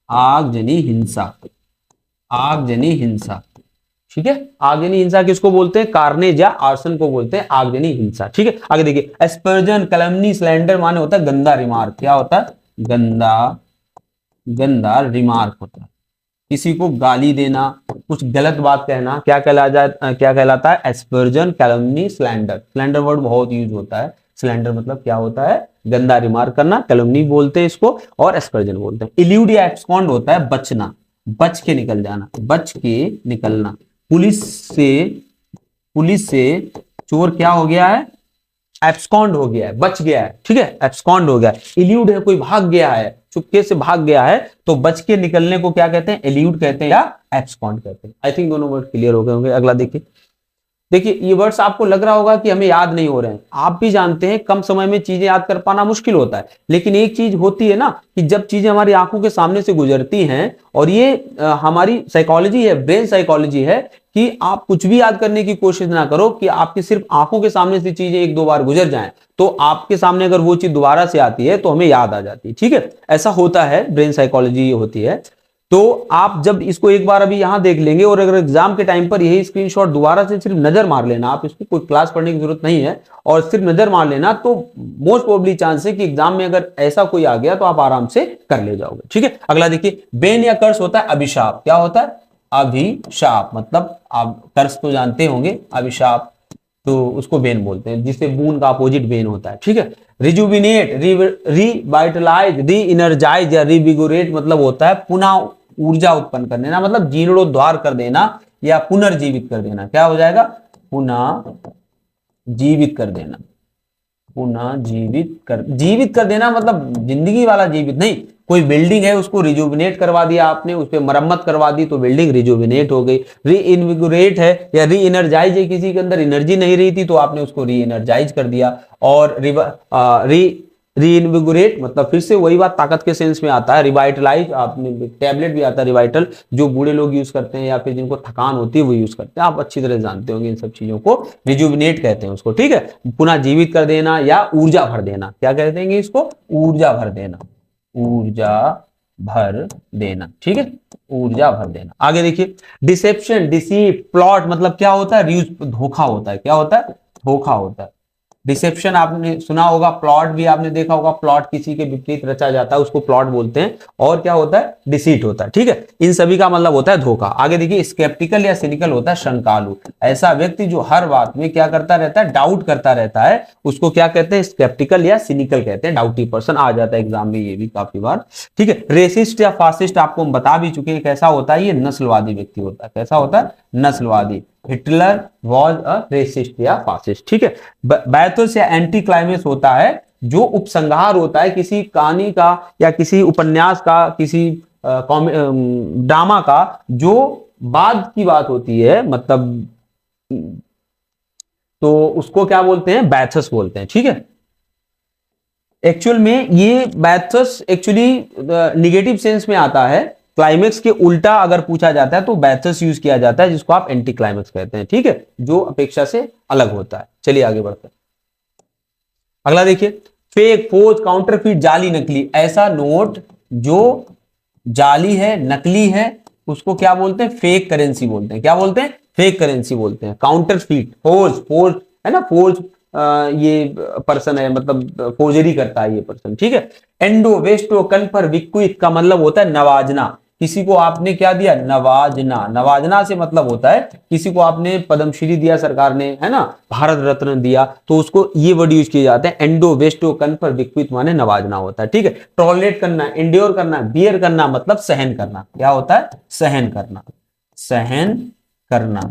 आगजनी हिंसा, आगजनी हिंसा। ठीक है, आगजनी हिंसा किसको बोलते हैं, कार्नेज या आर्सन को बोलते हैं आगजनी हिंसा। ठीक है, आगे देखिए, एस्पर्जन, कैलमनी, स्लैंडर माने होता है गंदा रिमार्क। क्या होता है, गंदा, गंदा रिमार्क होता है, किसी को गाली देना, कुछ गलत बात कहना, क्या कहलाता है, एस्पर्जन, कैलमनी, स्लैंडर। स्लैंडर वर्ड बहुत यूज होता है। स्लैंडर मतलब क्या होता है, गंदा रिमार्क करना, कैलमनी बोलते हैं इसको, और एस्पर्जन बोलते हैं। इल्यूड या एब्सकॉन्ड होता है बचना, बच के निकल जाना, बच के निकलना। पुलिस से, पुलिस से चोर क्या हो गया है, एब्सकॉन्ड हो गया है, बच गया है। ठीक है, एब्सकॉन्ड हो गया है। इल्यूड है, कोई भाग गया है, चुपके से भाग गया है, तो बच के निकलने को क्या कहते हैं, एल्यूड कहते हैं या एब्सकॉन्ड कहते हैं। आई थिंक दोनों वर्ड क्लियर हो गए होंगे। अगला देखिए, देखिए ये वर्ड्स आपको लग रहा होगा कि हमें याद नहीं हो रहे हैं। आप भी जानते हैं कम समय में चीजें याद कर पाना मुश्किल होता है, लेकिन एक चीज होती है ना कि जब चीजें हमारी आंखों के सामने से गुजरती हैं, और ये हमारी साइकोलॉजी है, ब्रेन साइकोलॉजी है, कि आप कुछ भी याद करने की कोशिश ना करो, कि आपकी सिर्फ आंखों के सामने से चीजें एक दो बार गुजर जाएं, तो आपके सामने अगर वो चीज दोबारा से आती है तो हमें याद आ जाती है। ठीक है, ऐसा होता है, ब्रेन साइकोलॉजी होती है। तो आप जब इसको एक बार अभी यहां देख लेंगे, और अगर एग्जाम के टाइम पर यही स्क्रीनशॉट दोबारा से सिर्फ नजर मार लेना, आप इसको कोई क्लास पढ़ने की जरूरत नहीं है, और सिर्फ नजर मार लेना, तो मोस्ट प्रोबेबली चांस है कि एग्जाम में अगर ऐसा कोई आ गया तो आप आराम से कर ले जाओगे। ठीक है, अगला देखिए, बेन या कर्स होता है अभिशाप। क्या होता है, अभिशाप, मतलब आप कर्स तो जानते होंगे, अभिशाप तो उसको बेन बोलते हैं, जिससे बून का अपोजिट बेन होता है। ठीक है, रिजुविनेट, रिवाइटलाइज, री इनर्जाइज या रिविगोरेट मतलब होता है पुनः ऊर्जा उत्पन्न कर देना, मतलब जीर्णोद्धार कर देना या पुनर्जीवित कर देना। क्या हो जाएगा, पुनः जीवित कर देना, पुनः जीवित कर देना, मतलब जिंदगी वाला जीवित नहीं। कोई बिल्डिंग है उसको रिजुविनेट करवा दिया आपने, उस पर मरम्मत करवा दी तो बिल्डिंग रिजुविनेट हो गई। री इनविगोरेट है या री एनर्जाइज है, किसी के अंदर एनर्जी नहीं रही थी तो आपने उसको री एनर्जाइज कर दिया। और रीइनविगोरेट मतलब फिर से वही बात, ताकत के सेंस में आता है। रिवाइटलाइज, आपने टैबलेट भी आता है रिवाइटल, जो बूढ़े लोग यूज करते हैं या फिर जिनको थकान होती है वो यूज करते हैं, आप अच्छी तरह जानते होंगे इन सब चीजों को। रिजुविनेट कहते हैं उसको। ठीक है, पुनः जीवित कर देना या ऊर्जा भर देना। क्या कहते हैं इसको, ऊर्जा भर देना, ऊर्जा भर देना। ठीक है, ऊर्जा भर देना। आगे देखिए, डिसेप्शन, डिसीट, प्लॉट मतलब क्या होता है, धोखा होता है। क्या होता है, धोखा होता है। डिसेप्शन आपने सुना होगा, प्लॉट भी आपने देखा होगा, प्लॉट किसी के विपरीत रचा जाता है उसको प्लॉट बोलते हैं, और क्या होता है, डिसीट होता है। ठीक है, इन सभी का मतलब होता है धोखा। आगे देखिए, स्केप्टिकल या सिनिकल होता है शंकालु, ऐसा व्यक्ति जो हर बात में क्या करता रहता है, डाउट करता रहता है, उसको क्या कहते हैं, स्केप्टिकल या सिनिकल कहते हैं। डाउटी पर्सन आ जाता है एग्जाम में ये भी काफी बार। ठीक है, रेसिस्ट या फासिस्ट आपको हम बता भी चुके हैं कैसा होता है, ये नस्लवादी व्यक्ति होता है। कैसा होता है, नस्लवादी। हिटलर वॉज अ रेसिस्ट या फासिस्ट। ठीक है, बैथोस या एंटी क्लाइमेक्स होता है जो उपसंहार होता है किसी कहानी का या किसी उपन्यास का, किसी ड्रामा का, जो बाद की बात होती है, मतलब तो उसको क्या बोलते हैं, बैथस बोलते हैं। ठीक है, एक्चुअल में ये बैथस एक्चुअली निगेटिव सेंस में आता है। क्लाइमेक्स के उल्टा अगर पूछा जाता है तो बैथस यूज किया जाता है, जिसको आप एंटी क्लाइमेक्स कहते हैं। ठीक है, जो अपेक्षा से अलग होता है। चलिए आगे बढ़ते हैं। अगला देखिए, फेक, फोर्ज, काउंटरफीट, जाली, नकली, ऐसा नोट जो जाली है, नकली है, उसको क्या बोलते हैं, फेक करेंसी बोलते हैं। क्या बोलते हैं, फेक करेंसी बोलते हैं। काउंटरफीट, फोर्ज है ना, फोर्ज ये पर्सन है, मतलब फोर्जरी करता है ये पर्सन। ठीक है, एंडो, वेस्टो, कन्फर, विक्विथ का मतलब होता है नवाजना। किसी को आपने क्या दिया, नवाजना। नवाजना से मतलब होता है किसी को आपने पद्मश्री दिया सरकार ने, है ना, भारत रत्न दिया, तो उसको ये वर्ड यूज किए जाते हैं। एंडो वेस्टो कन्फर विक्वित माने नवाजना होता है, ठीक है। टॉलरेट करना, इंड्योर करना, बियर करना मतलब सहन करना। क्या होता है, सहन करना, सहन करना,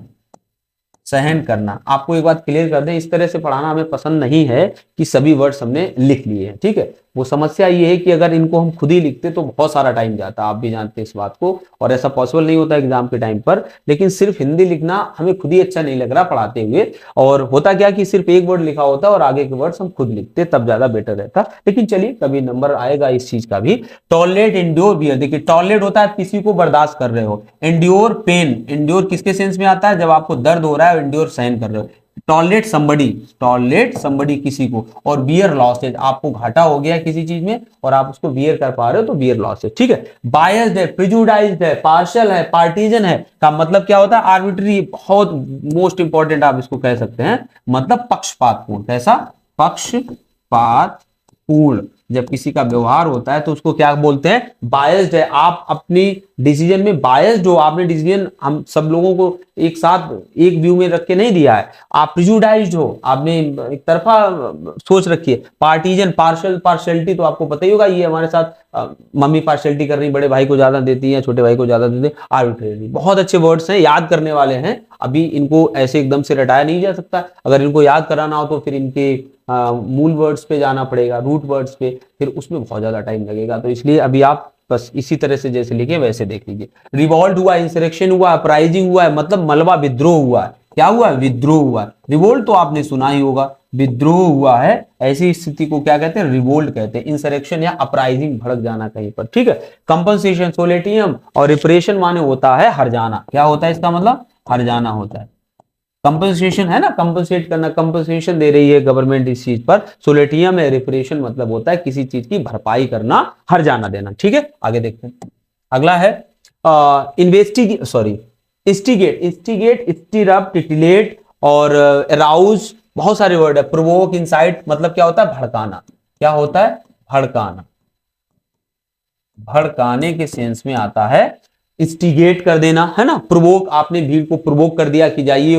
सहन करना। आपको एक बात क्लियर कर दें, इस तरह से पढ़ाना हमें पसंद नहीं है कि सभी वर्ड्स हमने लिख लिए हैं, ठीक है। वो समस्या ये है कि अगर इनको हम खुद ही लिखते तो बहुत सारा टाइम जाता, आप भी जानते हैं इस बात को, और ऐसा पॉसिबल नहीं होता एग्जाम के टाइम पर। लेकिन सिर्फ हिंदी लिखना हमें खुद ही अच्छा नहीं लग रहा पढ़ाते हुए, और होता क्या कि सिर्फ एक वर्ड लिखा होता और आगे के वर्ड्स हम खुद लिखते, तब ज्यादा बेटर रहता। लेकिन चलिए, कभी नंबर आएगा इस चीज का भी। Tolerate, endure, bear. देखिए, टॉलरेट होता है किसी को बर्दाश्त कर रहे हो, इंड्योर पेन। इंड्योर किसके सेंस में आता है, जब आपको दर्द हो रहा है, इंड्योर सहन कर रहे हो। टॉलरेट समबडी किसी को, और बियर लॉसेज, आपको घाटा हो गया किसी चीज में और आप उसको बियर कर पा रहे हो, तो बियर लॉसेज, ठीक है। बायस्ड है, प्रिजुडाइज्ड है, पार्शियल है, पार्टीजन है का मतलब क्या होता है, आर्बिट्री। बहुत मोस्ट इंपॉर्टेंट आप इसको कह सकते हैं, मतलब पक्षपातपूर्ण। कैसा, पक्षपातपूर्ण। जब किसी का व्यवहार होता है तो उसको क्या बोलते हैं, बायस्ड है। आप अपनी डिसीजन में बायस्ड हो, आपने डिसीजन हम सब लोगों को एक साथ एक व्यू में रख के नहीं दिया है, आप प्रिजुडाइज्ड हो, आपने एक तरफा सोच रखी है। पार्टीजन, पार्शियलिटी तो आपको पता ही होगा, ये हमारे साथ मम्मी पार्शियलिटी कर रही, बड़े भाई को ज्यादा देती है, छोटे भाई को ज्यादा देती है। आर्बिट्रेरी, बहुत अच्छे वर्ड्स हैं, याद करने वाले हैं। अभी इनको ऐसे एकदम से रटाया नहीं जा सकता, अगर इनको याद कराना हो तो फिर इनके मूल वर्ड्स पे जाना पड़ेगा, रूट वर्ड्स पे, फिर उसमें बहुत ज्यादा टाइम लगेगा। तो इसलिए अभी आप बस इसी तरह से जैसे लिखे वैसे देख लीजिए। रिवॉल्ट हुआ, इंसरेक्शन हुआ, अपराइजिंग हुआ है, मतलब मलबा विद्रोह हुआ है। क्या हुआ है, विद्रोह हुआ है। रिवोल्ट तो आपने सुना ही होगा, विद्रोह हुआ है, ऐसी स्थिति को क्या कहते हैं, रिवोल्ट कहते हैं। इंसरेक्शन या अपराइजिंग, भड़क जाना कहीं पर, ठीक है। कंपनसेशन, सोलेटियम, और रिपरेशन माने होता है हर जाना। क्या होता है इसका मतलब, हर जाना होता है। कंपनसेशन है ना, कंपनसेट करना, कंपनसेशन दे रही है गवर्नमेंट इस चीज पर। सोलेटियम है, रिपरेशन मतलब होता है किसी चीज की भरपाई करना, हर जाना देना, ठीक है। आगे देखते हैं, अगला है investigate, sorry instigate, stirrup, titillate और अराउज, बहुत सारे वर्ड है। प्रोवोक, इंसाइट मतलब क्या होता है, भड़काना। क्या होता है, भड़काना, भड़काने के सेंस में आता है। इंस्टिगेट कर देना, है ना, प्रोवोक, आपने भीड़ को प्रोवोक कर दिया कि जाइए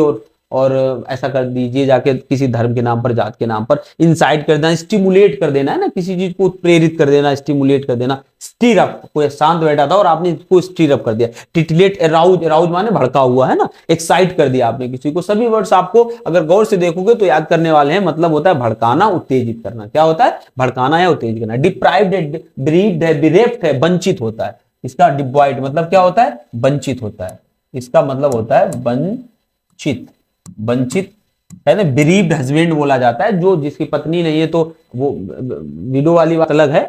और ऐसा कर दीजिए जाके किसी धर्म के नाम पर, जात के नाम पर। इंसाइट कर देना, स्टिमुलेट कर देना, है ना, किसी चीज को प्रेरित कर देना, स्टिमुलेट कर देना। स्टीर अप, कोई शांत बैठा था और आपने इसको स्टीर अप कर दिया। टिटिलेट, अराउज, अराउज माने भड़का हुआ, है ना, एक्साइट कर दिया आपने किसी को। सभी वर्ड्स आपको अगर गौर से देखोगे तो याद करने वाले हैं, मतलब होता है भड़काना, उत्तेजित करना। क्या होता है, भड़काना या उत्तेजित करना। डिप्राइव्ड है, ब्रीव्ड है, बिरेफ्ट है, वंचित होता है। इसका डिप्राइव्ड मतलब क्या होता है, वंचित होता है। इसका मतलब होता है वंचित, वंचित, है ना। बिरीव्ड हस्बैंड बोला जाता है, जो जिसकी पत्नी नहीं है, तो वो विडो वाली बात अलग है,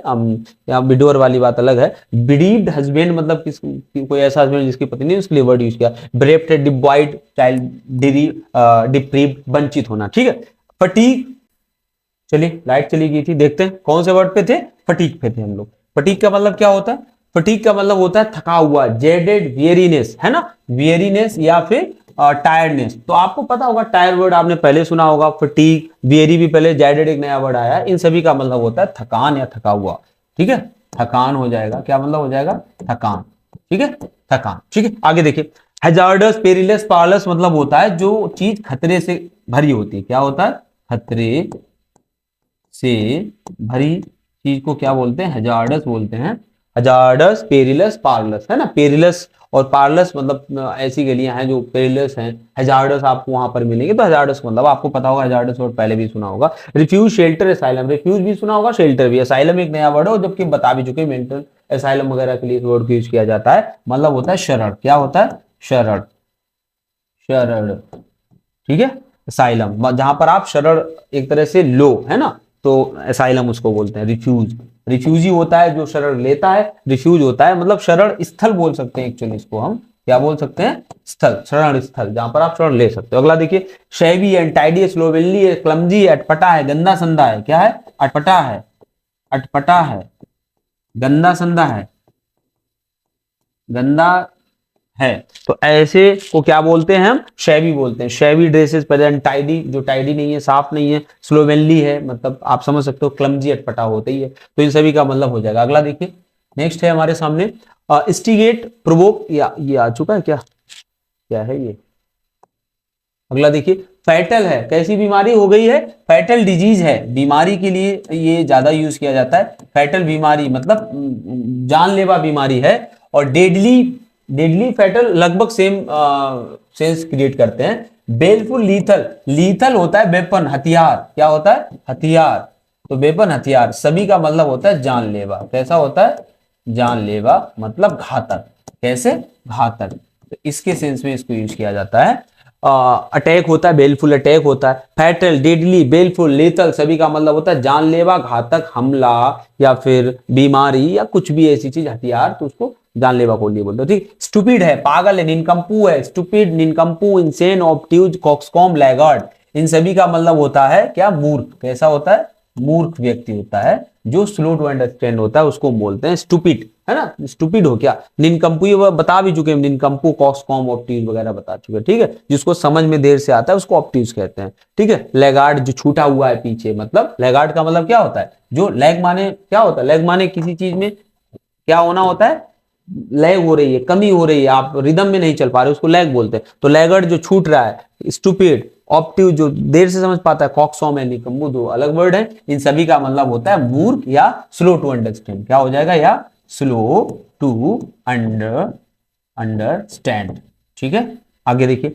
या विडोर वाली बात अलग है। बिरीव्ड हस्बैंड मतलब कोई ऐसा हस्बैंड जिसकी पत्नी नहीं, उसके लिए वर्ड यूज किया। ब्रेफ्ट है, डिप्राइव्ड, चाइल्ड, डिप्रीव्ड, वंचित होना, ठीक है। फटीग, चलिए लाइट चली गई थी, देखते हैं कौन से वर्ड पे थे, फटीग पे थे हम लोग। फटीग का मतलब क्या होता है, फटीग का मतलब होता है थका हुआ, जेडेड, वियरीनेस, है ना, वियरीनेस या फिर टायर्डनेस। तो आपको पता होगा, टायर वर्ड आपने पहले सुना होगा, फटीग, वियरी भी पहले, जेडेड एक नया वर्ड आया। इन सभी का मतलब होता है थकान या थका हुआ, ठीक है। थकान हो जाएगा, क्या मतलब हो जाएगा, थकान, ठीक है, थकान, ठीक है। आगे देखिए, हैजार्डस, पेरिलस, पार्लस मतलब होता है जो चीज खतरे से भरी होती है। क्या होता है, खतरे से भरी चीज को क्या बोलते हैं, हैजार्डस बोलते हैं। हैजार्डस, पेरिलस, पार्लस, है ना। पेरिलस और पार्लस मतलब ऐसी गलियां हैं जो पेरिलस हैं। हैजार्डस आपको वहां पर मिलेंगे, तो हैजार्डस मतलब आपको पता होगा, हैजार्डस वर्ड पहले भी सुना होगा। रिफ्यूज, शेल्टर, असाइलम, रिफ्यूज भी सुना होगा, शेल्टर भी। असाइलम एक नया वर्ड है, जबकि बता भी चुके मेंटल असाइलम वगैरह के लिए इस वर्ड को यूज किया जाता है। मतलब होता है शरण। क्या होता है, शरण, शरण, ठीक है। असाइलम जहां पर आप शरण एक तरह से लो, है ना, तो असाइलम उसको बोलते हैं। रिफ्यूज, रिफ्यूजी होता है जो शरण लेता है, रिफ्यूज होता है मतलब शरण स्थल बोल सकते हैं एक्चुअली इसको हम, क्या बोल सकते हैं, स्थल, शरण स्थल, जहां पर आप शरण ले सकते हो। अगला देखिए, शैवी है, अनटाइडी है, स्लोवेनली है, क्लमजी है, अटपटा है, गंदा संदा है। क्या है, अटपटा है, अटपटा है, गंदा संदा है, गंदा है। तो ऐसे को क्या बोलते हैं हम, शैवी बोलते हैं। शैवी ड्रेसेस पहले, अनटाइडी जो टाइडी नहीं है, साफ नहीं है, स्लोवेनली है मतलब आप समझ सकते हो, क्लमजी, अटपटा होते ही है। तो इन सभी का मतलब हो जाएगा। अगला देखिए, नेक्स्ट है हमारे सामने इंस्टिगेट, प्रोवोक, या ये आ चुका है क्या, क्या है ये, अगला देखिए फैटल है, कैसी बीमारी हो गई है, फैटल डिजीज है, बीमारी के लिए ये ज्यादा यूज किया जाता है, फैटल बीमारी मतलब जानलेवा बीमारी है। और डेडली, डेडली फैटल लगभग सेम सेंस क्रिएट करते हैं। बेलफुल, लीथल, लीथल होता है वेपन, हथियार, क्या होता है, हथियार, तो वेपन हथियार, सभी का मतलब होता है जानलेवा, कैसा होता है, जानलेवा मतलब घातक, कैसे, घातक, तो इसके सेंस में इसको यूज किया जाता है। अटैक होता है, बेलफुल अटैक होता है, फैटल, डेडली, बेलफुल, लेथल, सभी का मतलब होता है जानलेवा, घातक, हमला या फिर बीमारी या कुछ भी ऐसी चीज, हथियार, तो उसको जानलेवा को लिए बोलते हैं, ठीक। स्टूपिड है, पागल है, निनकम्पू है, stupid, nincompoop, insane, obtuse, coxcomb, laggard, इन सभी का मतलब होता है क्या, मूर्ख, कैसा होता है, मूर्ख व्यक्ति होता है, जो स्लो टू अंडरस्टैंड होता है उसको बोलते हैं स्टूपिड, है ना। स्टूपिड हो क्या, निनकम्पू, ये बता भी चुके हैं, निनकम्पू, कॉक्सकॉम, ऑब्ट्यूज वगैरह बता चुके हैं, ठीक है। जिसको समझ में देर से आता है उसको ऑब्ट्यूज कहते हैं, ठीक है। लैगार्ड, जो छूटा हुआ है पीछे, मतलब लैगार्ड का मतलब क्या होता है, जो लैग माने क्या होता है, लैग माने किसी चीज में क्या होना होता है, लैग हो रही है, कमी हो रही है, आप रिदम में नहीं चल पा रहे, उसको लैग बोलते हैं। तो लैगर्ड जो छूट रहा है, स्टूपिड, ऑप्टिव जो देर से समझ पाता है, कॉक्सॉम है, निकम्बू, दो अलग वर्ड है, इन सभी का मतलब होता है मूर्ख या स्लो टू अंडरस्टैंड, क्या हो जाएगा, या स्लो टू अंडरस्टैंड, ठीक है। आगे देखिए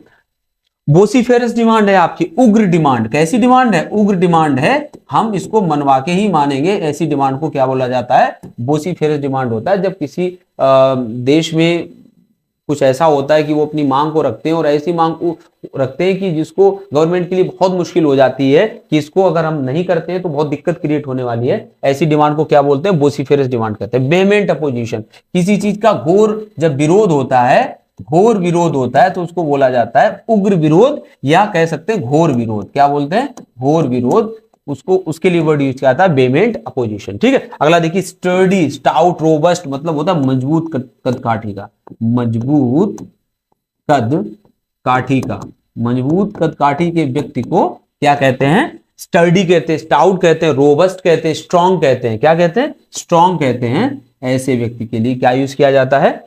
वोसिफेरस डिमांड है आपकी, उग्र डिमांड, कैसी डिमांड है, उग्र डिमांड है, हम इसको मनवा के ही मानेंगे, ऐसी डिमांड को क्या बोला जाता है, वोसिफेरस डिमांड होता है। जब किसी देश में कुछ ऐसा होता है कि वो अपनी मांग को रखते हैं और ऐसी मांग को रखते हैं कि जिसको गवर्नमेंट के लिए बहुत मुश्किल हो जाती है कि इसको अगर हम नहीं करते हैं तो बहुत दिक्कत क्रिएट होने वाली है, ऐसी डिमांड को क्या बोलते हैं, वोसिफेरस डिमांड कहते हैं। वेहेमेंट अपोजिशन, किसी चीज का घोर जब विरोध होता है, घोर विरोध होता है तो उसको बोला जाता है उग्र विरोध, या कह सकते हैं घोर विरोध, क्या बोलते हैं, घोर विरोध, उसको उसके लिए वर्ड यूज किया जाता है वेहेमेंट अपोजिशन, ठीक है। अगला देखिए स्टर्डी, स्टाउट, रोबस्ट मतलब होता है मजबूत कद काठी का, मजबूत कद काठी का, मजबूत कद काठी के व्यक्ति को क्या कहते हैं, स्टर्डी कहते हैं, स्टाउट कहते हैं, रोबस्ट कहते हैं, स्ट्रॉन्ग कहते हैं, क्या कहते हैं, स्ट्रॉन्ग कहते हैं। ऐसे व्यक्ति के लिए क्या यूज किया जाता है,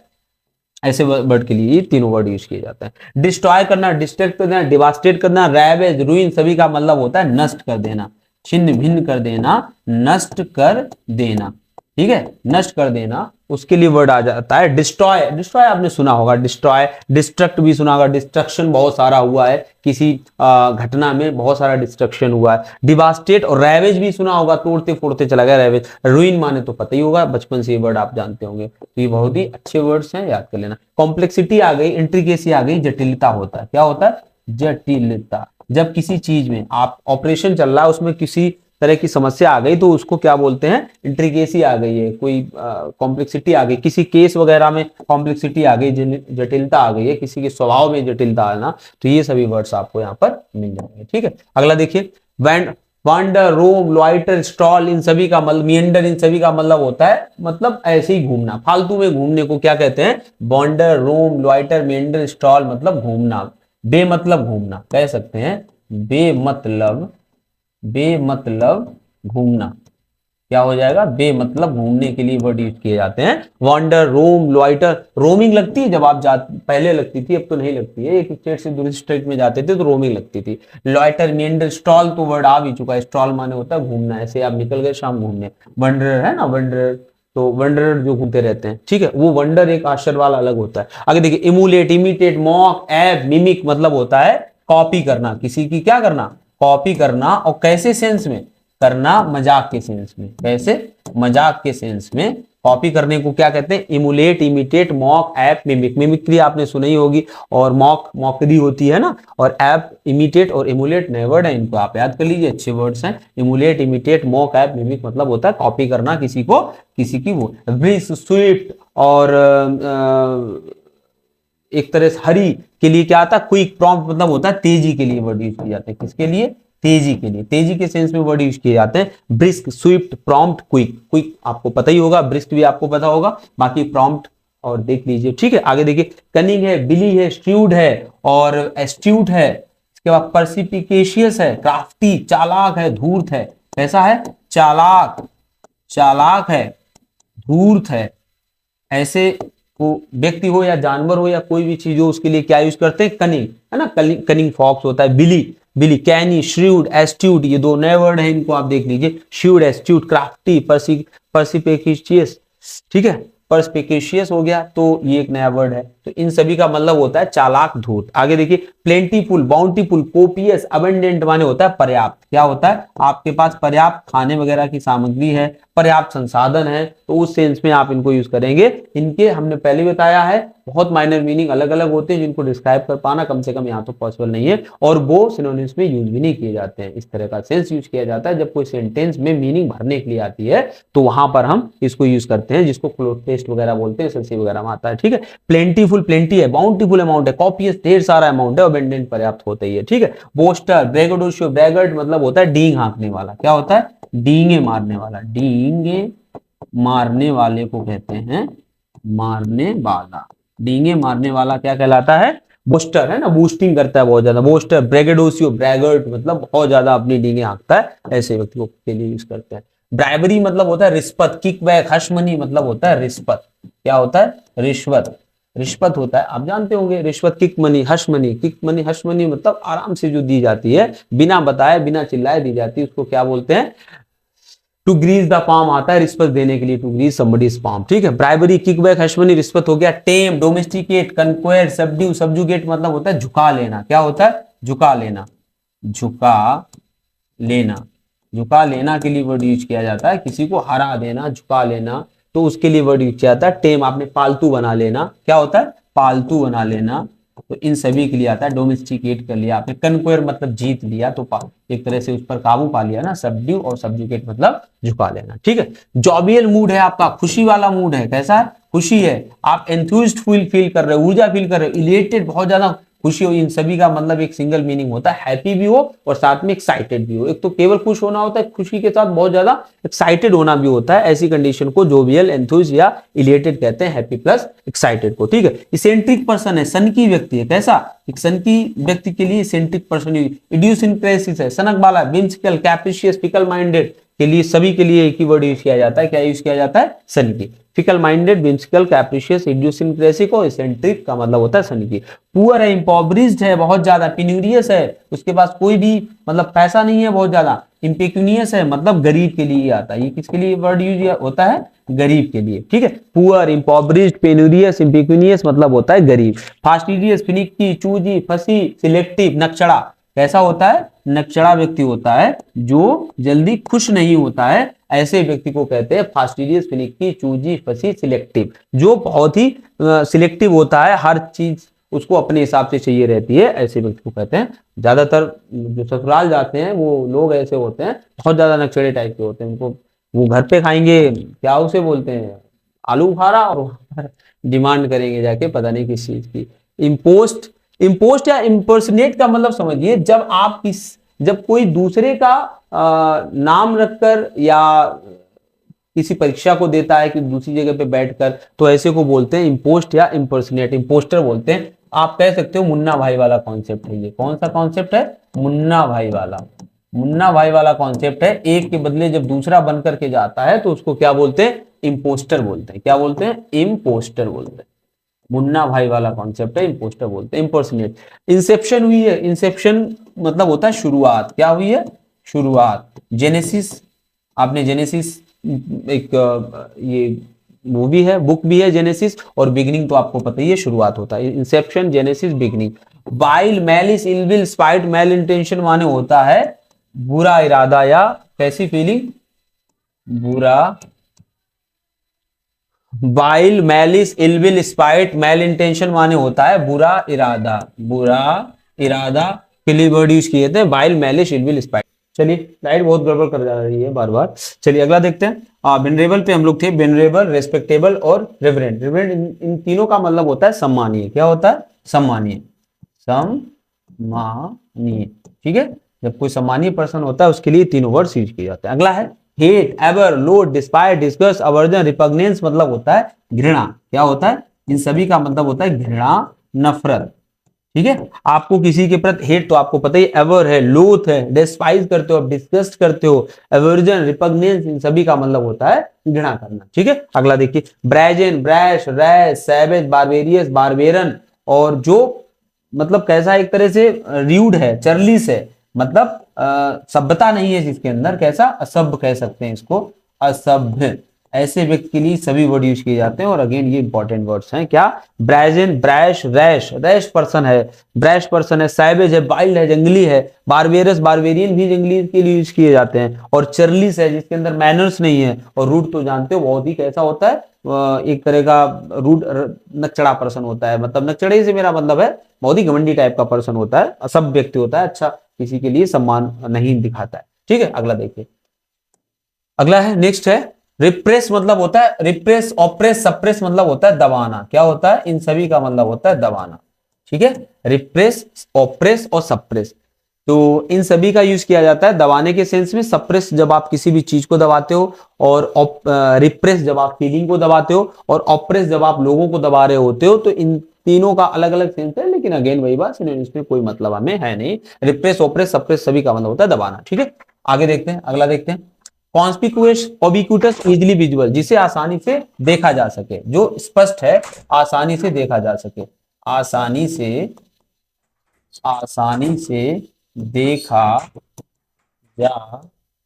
ऐसे वर्ड के लिए तीनों वर्ड यूज किए जाते हैं। डिस्ट्रॉय करना, डिस्ट्रैक्ट कर देना, डिवास्टेट करना, रैवेज, रूइन, सभी का मतलब होता है नष्ट कर देना, छिन्न भिन्न कर देना, नष्ट कर देना, ठीक है, नष्ट कर देना, उसके लिए वर्ड आ जाता है डिस्ट्रॉय। डिस्ट्रॉय आपने सुना होगा, डिस्ट्रॉय, डिस्ट्रक्ट भी सुना होगा, डिस्ट्रक्शन बहुत सारा हुआ है, किसी घटना में बहुत सारा डिस्ट्रक्शन हुआ है। डिवास्टेट और रैवेज भी सुना होगा, तोड़ते फोड़ते चला गया, रैवेज। रूइन माने तो पता ही होगा, बचपन से ये वर्ड आप जानते होंगे, तो ये बहुत ही अच्छे वर्ड्स हैं, याद कर लेना। कॉम्प्लेक्सिटी आ गई, इंट्रिकेसी आ गई, जटिलता होता है, क्या होता है, जटिलता। जब किसी चीज में आप ऑपरेशन चल रहा है, उसमें किसी तरह की समस्या आ गई तो उसको क्या बोलते हैं, इंट्रिकेसी आ गई है, कोई कॉम्प्लेक्सिटी आ गई, किसी केस वगैरह में कॉम्प्लेक्सिटी आ गई, जटिलता आ गई है, किसी के स्वभाव में जटिलता आना, तो ये सभी वर्ड्स आपको यहाँ पर मिल जाएंगे, ठीक है। अगला देखिए वांडर, रोम, लॉइटर, स्ट्रॉल, इन सभी का मतलब, मिएंडर, इन सभी का मतलब होता है मतलब ऐसे ही घूमना, फालतू में घूमने को क्या कहते हैं, वांडर, रोम, लॉइटर, मिएंडर, स्ट्रॉल मतलब घूमना, बेमतलब घूमना कह सकते हैं, बेमतलब, बेमतलब घूमना, क्या हो जाएगा, बेमतलब घूमने के लिए वर्ड यूज किए जाते हैं। वांडर, रोम, लॉइटर, रोमिंग लगती है जब आप पहले लगती थी, अब तो नहीं लगती है, एक स्टेट से दूसरे स्टेट में जाते थे तो रोमिंग लगती थी। लॉइटर, मिएंडर, स्टॉल तो वर्ड आ भी चुका है, स्टॉल माने होता है घूमना, ऐसे आप निकल गए शाम घूमने। वंडरर है ना, वंडरर, तो वंडरर जो घूमते रहते हैं, ठीक है, वो वंडर एक आश्चर्य वाला अलग होता है। आगे देखिए इमुलेट, इमिटेट, मॉक, एब, मिमिक मतलब होता है कॉपी करना, किसी की क्या करना, कॉपी करना, और कैसे सेंस में करना, मजाक के सेंस में, कैसे, मजाक के सेंस में कॉपी करने को क्या कहते हैं, emulate, imitate, mock, app, mimic. Mimicry आपने सुनी होगी, और मॉक मॉकरी होती है ना, और एप, इमिटेट और इमुलेट नए वर्ड है, इनको आप याद कर लीजिए, अच्छे वर्ड्स हैं। Emulate, imitate, mock, app, mimic मतलब होता है कॉपी करना किसी को, किसी की वो। ब्रिस्क, स्विफ्ट और एक तरह से हरी के लिए क्या आता है, क्विक, प्रॉम्प्ट मतलब होता है तेजी के लिए वर्ड यूज किए जाते हैं, किसके लिए, तेजी के लिए, तेजी के सेंस में वर्ड यूज किए जाते हैं। Brisk, Swift, prompt, quick. Quick आपको पता ही होगा, ब्रिस्क भी आपको पता होगा, बाकी प्रॉम्प्ट और देख लीजिए, ठीक है। आगे देखिए कनिंग है, बिली है, स्ट्यूड है और एस्ट्यूट है, इसके बाद परसिपिकेशियस है, क्राफ्टी, चालाक है, धूर्त है, कैसा है, चालाक, चालाक है, धूर्त है, ऐसे को व्यक्ति हो या जानवर हो या कोई भी चीज हो उसके लिए क्या यूज करते हैं, कनिंग, है ना, कनिंग फॉक्स होता है, बिली, बिली, कैनी, श्रीव्ड, एस्ट्यूट, ये दो नए वर्ड हैं, इनको आप देख लीजिए, श्रीव्ड, एस्ट्यूट, क्राफ्टी, परसिपिशियस, ठीक है, परस्पिकेशियस हो गया, तो ये एक नया वर्ड है। तो इन सभी का मतलब होता है चालाक, धूर्त। आगे देखिए, प्लेंटीफुल, बाउंटीफुल, कोपियस, अबंडेंट माने होता है पर्याप्त। क्या होता है, आपके पास पर्याप्त खाने वगैरह की सामग्री है, पर्याप्त संसाधन है, तो उस सेंस में आप इनको यूज करेंगे। इनके हमने पहले बताया है बहुत माइनर मीनिंग अलग अलग होते हैं, जिनको डिस्क्राइब कर पाना कम से कम यहाँ तो पॉसिबल नहीं है, और वो सिनोनिम्स में यूज भी नहीं किए जाते हैं। इस तरह का सेंस यूज किया जाता है जब कोई सेंटेंस में मीनिंग भरने के लिए आती है, तो वहां पर हम इसको यूज करते हैं, जिसको क्लोज टेस्ट वगैरह बोलते हैं, एसएससी वगैरह में आता है, ठीक है। प्लेंटीफुल, प्लेंटी है, बाउंटीफुल अमाउंट है, कॉपियस ढेर सारा अमाउंट है, अबंडेंट पर्याप्त होता ही है, ठीक है। बोस्टर, ब्रैगेडोशियो, ब्रैगर्ट मतलब होता है डींग हाँकने वाला। क्या होता है, डींगे मारने वाला, डींगे मारने वाले को कहते हैं मारने वाला, डींगे मारने वाला क्या कहलाता है, बोस्टर, है ना, बूस्टिंग करता है बहुत ज्यादा, बोस्टर। ब्रैगेडोशियो, ब्रैगर्ट मतलब बहुत ज्यादा अपनी डींगे हाँकता है, ऐसे व्यक्ति को के लिए यूज करते हैं। ब्राइबरी मतलब होता है रिश्वत, किकबैक, हशमनी मतलब होता है रिश्वत। क्या होता है, रिश्वत, रिश्वत होता है, आप जानते होंगे रिश्वत, kick money, hush money, kick money, hush money मतलब आराम से जो दी जाती है, बिना बताए बिना चिल्लाए दी जाती है, उसको क्या बोलते हैं, टू ग्रीज द पाम आता है रिश्वत देने के लिए, टू ग्रीज समबडीज पाम, ठीक है। ब्राइबरी, किकबैक, हशमनी रिश्वत हो गया। टेम, डोमेस्टिकेट, कन्क्वायर, सबड्यू, सबजुगेट मतलब होता है झुका लेना। क्या होता है, झुका लेना, झुका लेना, झुका लेना के लिए वर्ड यूज किया जाता है, किसी को हरा देना, झुका लेना, तो उसके लिए वर्ड यूज किया जाता है टेम। आपने पालतू बना लेना, क्या होता है, पालतू बना लेना, तो इन सभी के लिए आता है। डोमेस्टिकेट कर लिया आपने, कन्क्वायर मतलब जीत लिया, तो एक तरह से उस पर काबू पा लिया ना, सबड्यू, और सबजुगेट मतलब झुका लेना, ठीक है। जॉबियल मूड है आपका, खुशी वाला मूड है, कैसा है, खुशी है, आप एंथुसिस्ट फील कर रहे हो, ऊर्जा फील कर रहे हो, इलेटेड बहुत ज्यादा खुशी हो, इन सभी का मतलब एक सिंगल मीनिंग होता है, हैप्पी भी हो और साथ में एक्साइटेड भी हो। एक तो केवल खुश होना होता है, खुशी के साथ बहुत ज्यादा एक्साइटेड होना भी होता है, ऐसी कंडीशन को जोवियल, एंथुसिस्ट या इलेटेड कहते हैं, हैप्पी प्लस एक्साइटेड को, ठीक है। इसेंट्रिक पर्सन है, सनकी व्यक्ति है, कैसा, एक सनकी व्यक्ति के लिए इसेंट्रिक पर्सन। इडियोसिंक्रेसिस है, सनक वाला, whimsical, कैप्रिशियस, फिकल माइंडेड के लिए, सभी के लिए एक ही वर्ड यूज किया जाता है, क्या यूज किया जाता है, सनकी। फिकल माइंडेड, whimsical, कैप्रिशियस, इडियोसिंक्रेसिक और इसेंट्रिक का मतलब होता है सनकी। पुअर है, इम्पोवरिश्ड है बहुत ज्यादा, पेन्यूरियस है, उसके पास कोई भी मतलब पैसा नहीं है बहुत ज्यादा, इम्पेक्यूनियस है मतलब गरीब के लिए आता है, ये किसके लिए वर्ड यूज होता है, गरीब के लिए, ठीक है। पुअर, इम्पोवरिश्ड, पेन्यूरियस, इम्पेक्यूनियस मतलब होता है गरीब। फास्टिडियस, फिनिकी, चूजी, फसी, सिलेक्टिव, नक्चड़ा, कैसा होता है, नक्चड़ा व्यक्ति होता है जो जल्दी खुश नहीं होता है, ऐसे व्यक्ति को कहते हैं फास्टिडियस, फिनिकी, चूजी, फसी, सिलेक्टिव, जो बहुत ही सिलेक्टिव होता है, हर चीज उसको अपने हिसाब से चाहिए रहती है, ऐसे व्यक्ति को कहते हैं। ज्यादातर जो ससुराल जाते हैं वो लोग ऐसे होते हैं, बहुत ज्यादा नक्चड़े टाइप के होते हैं, उनको वो घर पे खाएंगे क्या उसे बोलते हैं, आलू बुखारा, और डिमांड करेंगे जाके पता नहीं किस चीज की। इम्पोस्ट, इम्पोस्ट या इम्पर्सनेट का मतलब समझिए, जब कोई दूसरे का नाम रखकर या किसी परीक्षा को देता है कि दूसरी जगह पे बैठकर, तो ऐसे को बोलते हैं इम्पोस्ट या इम्पर्सनेट, इम्पोस्टर बोलते हैं। आप कह सकते हो मुन्ना भाई वाला कॉन्सेप्ट है ये, कौन सा कॉन्सेप्ट है, मुन्ना भाई वाला, मुन्ना भाई वाला कॉन्सेप्ट है। एक के बदले जब दूसरा बन करके जाता है तो उसको क्या बोलते हैं, इम्पोस्टर बोलते हैं, क्या बोलते हैं, इम्पोस्टर बोलते हैं। मुन्ना भाई वाला कॉन्सेप्ट है, इम्पोस्टर बोलते हैं, इम्पर्सनेट। इंसेप्शन हुई है, इंसेप्शन मतलब होता है शुरुआत, क्या हुई है, शुरुआत। जेनेसिस, आपने जेनेसिस एक ये मूवी है, बुक भी है जेनेसिस, और बिगिनिंग तो आपको पता ही है, शुरुआत होता है, inception, genesis, beginning. Vile, malice, ill will, spite, malintention माने होता है बुरा इरादा या कैसी फीलिंग, बुरा। Vile, malice, ill will, spite, malintention माने होता है बुरा इरादा, बुरा इरादा के लिए वर्ड यूज किए थे, वाइल, मैलिस, इलविल, स्पाइट। चलिए स्लाइड बहुत गड़बड़ कर जा रही है बार बार, चलिए अगला देखते हैं। वेनरेबल पे हम लोग थे, वेनरेबल, रेस्पेक्टेबल और रेवरेंट। रेवरेंट इन तीनों का मतलब होता है सम्मानीय, क्या होता है, सम्मानीय, सम्मानीय, ठीक है। जब कोई सम्मानीय पर्सन होता है उसके लिए तीनों वर्ड यूज किए जाते हैं। अगला है hate, aver, loathe, despise, disgust, aversion, repugnance मतलब होता है घृणा, क्या होता है, इन सभी का मतलब होता है घृणा, नफरत, ठीक है। आपको किसी के प्रति हेट तो आपको पता ही, एवर है, लोथ है, डिस्पाइज करते हो, डिस्गस्ट करते हो, एवर्जन, रिपग्नेंस, इन सभी का मतलब होता है घृणा करना। ठीक है, अगला देखिए, ब्रैजन, ब्रैश, रैश, सैवेज, बारबेरियस, बारबेरन, और जो मतलब कैसा, एक तरह से र्यूड है, चर्लिस है, मतलब सभ्यता नहीं है जिसके अंदर, कैसा, असभ्य कह सकते हैं इसको, असभ्य, ऐसे व्यक्ति के लिए सभी वर्ड यूज किए जाते हैं। और अगेन ये इंपॉर्टेंट वर्ड्स हैं, क्या, ब्रैजन, ब्रैश, रैश, रैश पर्सन है, ब्रैश पर्सन है, सैवेज है, वाइल्ड है, जंगली है, बारबेरस, बारबेरियन भी जंगली के लिए यूज किए जाते हैं, और चर्लिस है जिसके अंदर मैनर्स नहीं है, और रूड तो जानते हो बहुत ही कैसा होता है, एक तरह का रूड, नकचड़ा पर्सन होता है, मतलब नकचड़े से मेरा मतलब है बहुत ही घमंडी टाइप का पर्सन होता है, असभ्य व्यक्ति होता है, अच्छा किसी के लिए सम्मान नहीं दिखाता है। ठीक है, अगला देखिए, अगला है, नेक्स्ट है रिप्रेस, मतलब होता है रिप्रेस, ऑप्रेस, सप्रेस मतलब होता है दबाना। क्या होता है, इन सभी का मतलब होता है दबाना। ठीक है, रिप्रेस, ऑप्रेस और सप्रेस, तो इन सभी का यूज किया जाता है दबाने के सेंस में। सप्रेस जब आप किसी भी चीज को दबाते हो, और रिप्रेस जब आप फीलिंग को दबाते हो, और ऑप्रेस जब आप लोगों को दबा रहे होते हो। तो इन तीनों का अलग अलग सेंस है, लेकिन अगेन वही बात, इसमें कोई मतलब हमें है नहीं। रिप्रेस, ऑप्रेस, सप्रेस सभी का मतलब होता है दबाना। ठीक है, आगे देखते हैं, अगला देखते हैं, कॉन्स्पिक्यूअस, उबिक्विटस, इजिली विजुअल, जिसे आसानी से देखा जा सके, जो स्पष्ट है, आसानी से देखा जा सके, आसानी से, आसानी से देखा जा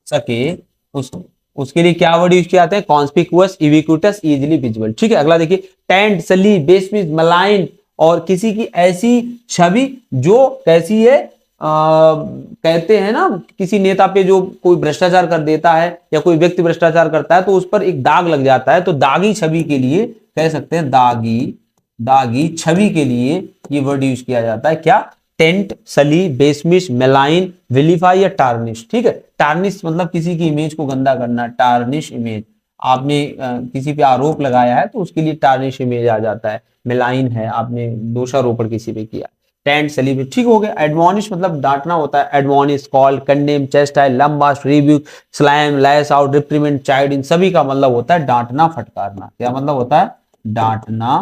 सके, उस उसके लिए क्या वर्ड यूज किए जाते हैं, कॉन्स्पिक्यूअस, इविक्विटस, इजिली विजुअल। ठीक है, अगला देखिए, टेंट, सली, बेसमिस, मलाइन, और किसी की ऐसी छवि जो कैसी है, कहते हैं ना, किसी नेता पे जो कोई भ्रष्टाचार कर देता है, या कोई व्यक्ति भ्रष्टाचार करता है तो उस पर एक दाग लग जाता है, तो दागी छवि के लिए कह सकते हैं, दागी, दागी छवि के लिए ये वर्ड यूज किया जाता है, क्या, टेंट, सली, बेसमिश, मेलाइन, विलीफाई या टार्निश। ठीक है, टार्निश मतलब किसी की इमेज को गंदा करना, टार्निश इमेज, आपने किसी पे आरोप लगाया है तो उसके लिए टार्निश इमेज आ जाता है। मेलाइन है, आपने दोषारोपण किसी पे किया। टेंट, सली, ठीक हो गया। एडमोनिश मतलब डांटना होता है, admonish, call, condemn, chastise, lambast, rebuke, slam, lash out, reprimand, chide, इन सभी का मतलब होता है डांटना, फटकारना। क्या मतलब होता है, डांटना,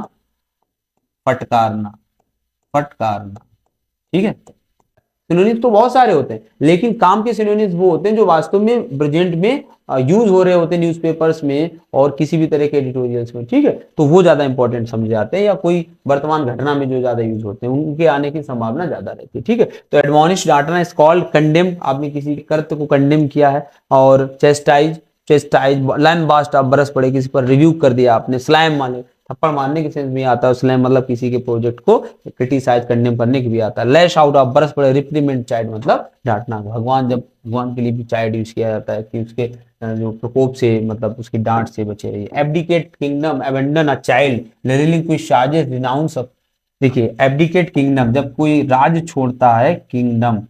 फटकारना, फटकारना। ठीक है, सिनोनिम्स तो बहुत सारे होते हैं, लेकिन काम के सिनोनिम्स वो होते हैं जो वास्तव में प्रेजेंट में यूज हो रहे होते हैं न्यूज़पेपर्स में और किसी भी तरह के एडिटोरियल्स में। ठीक है, तो वो ज्यादा इंपॉर्टेंट समझे जाते हैं, या कोई वर्तमान घटना में जो ज्यादा यूज होते हैं उनके आने की संभावना ज्यादा रहती है। ठीक है, तो एडमोनिश, डांटना, इज कॉल्ड, कंडेम, आपने किसी के कृत्य को कंडेम किया है, और चेस्टाइज, चेस्टाइज, लैम्बास्ट, आप बरस पड़े किसी पर, रिव्यू कर दिया आपने, स्लैम माने थप्पड़ मारने के सेंस में आता है, स्लैम मतलब किसी के प्रोजेक्ट को क्रिटिसाइज करने करने की भी आता है। लैश आउट, आप बरस पड़े, रिप्रीमेंट, चाइल्ड मतलब डांटना। भगवान, जब भगवान के लिए भी चाइल्ड यूज किया जाता है कि उसके जो प्रकोप से, मतलब उसकी डांट से बचे रहिए। Abdicate kingdom, abandon a child, relinquish charges, renounce of. देखिए, एब्डिकेट किंगडम, जब कोई राज्य छोड़ता है, किंगडम,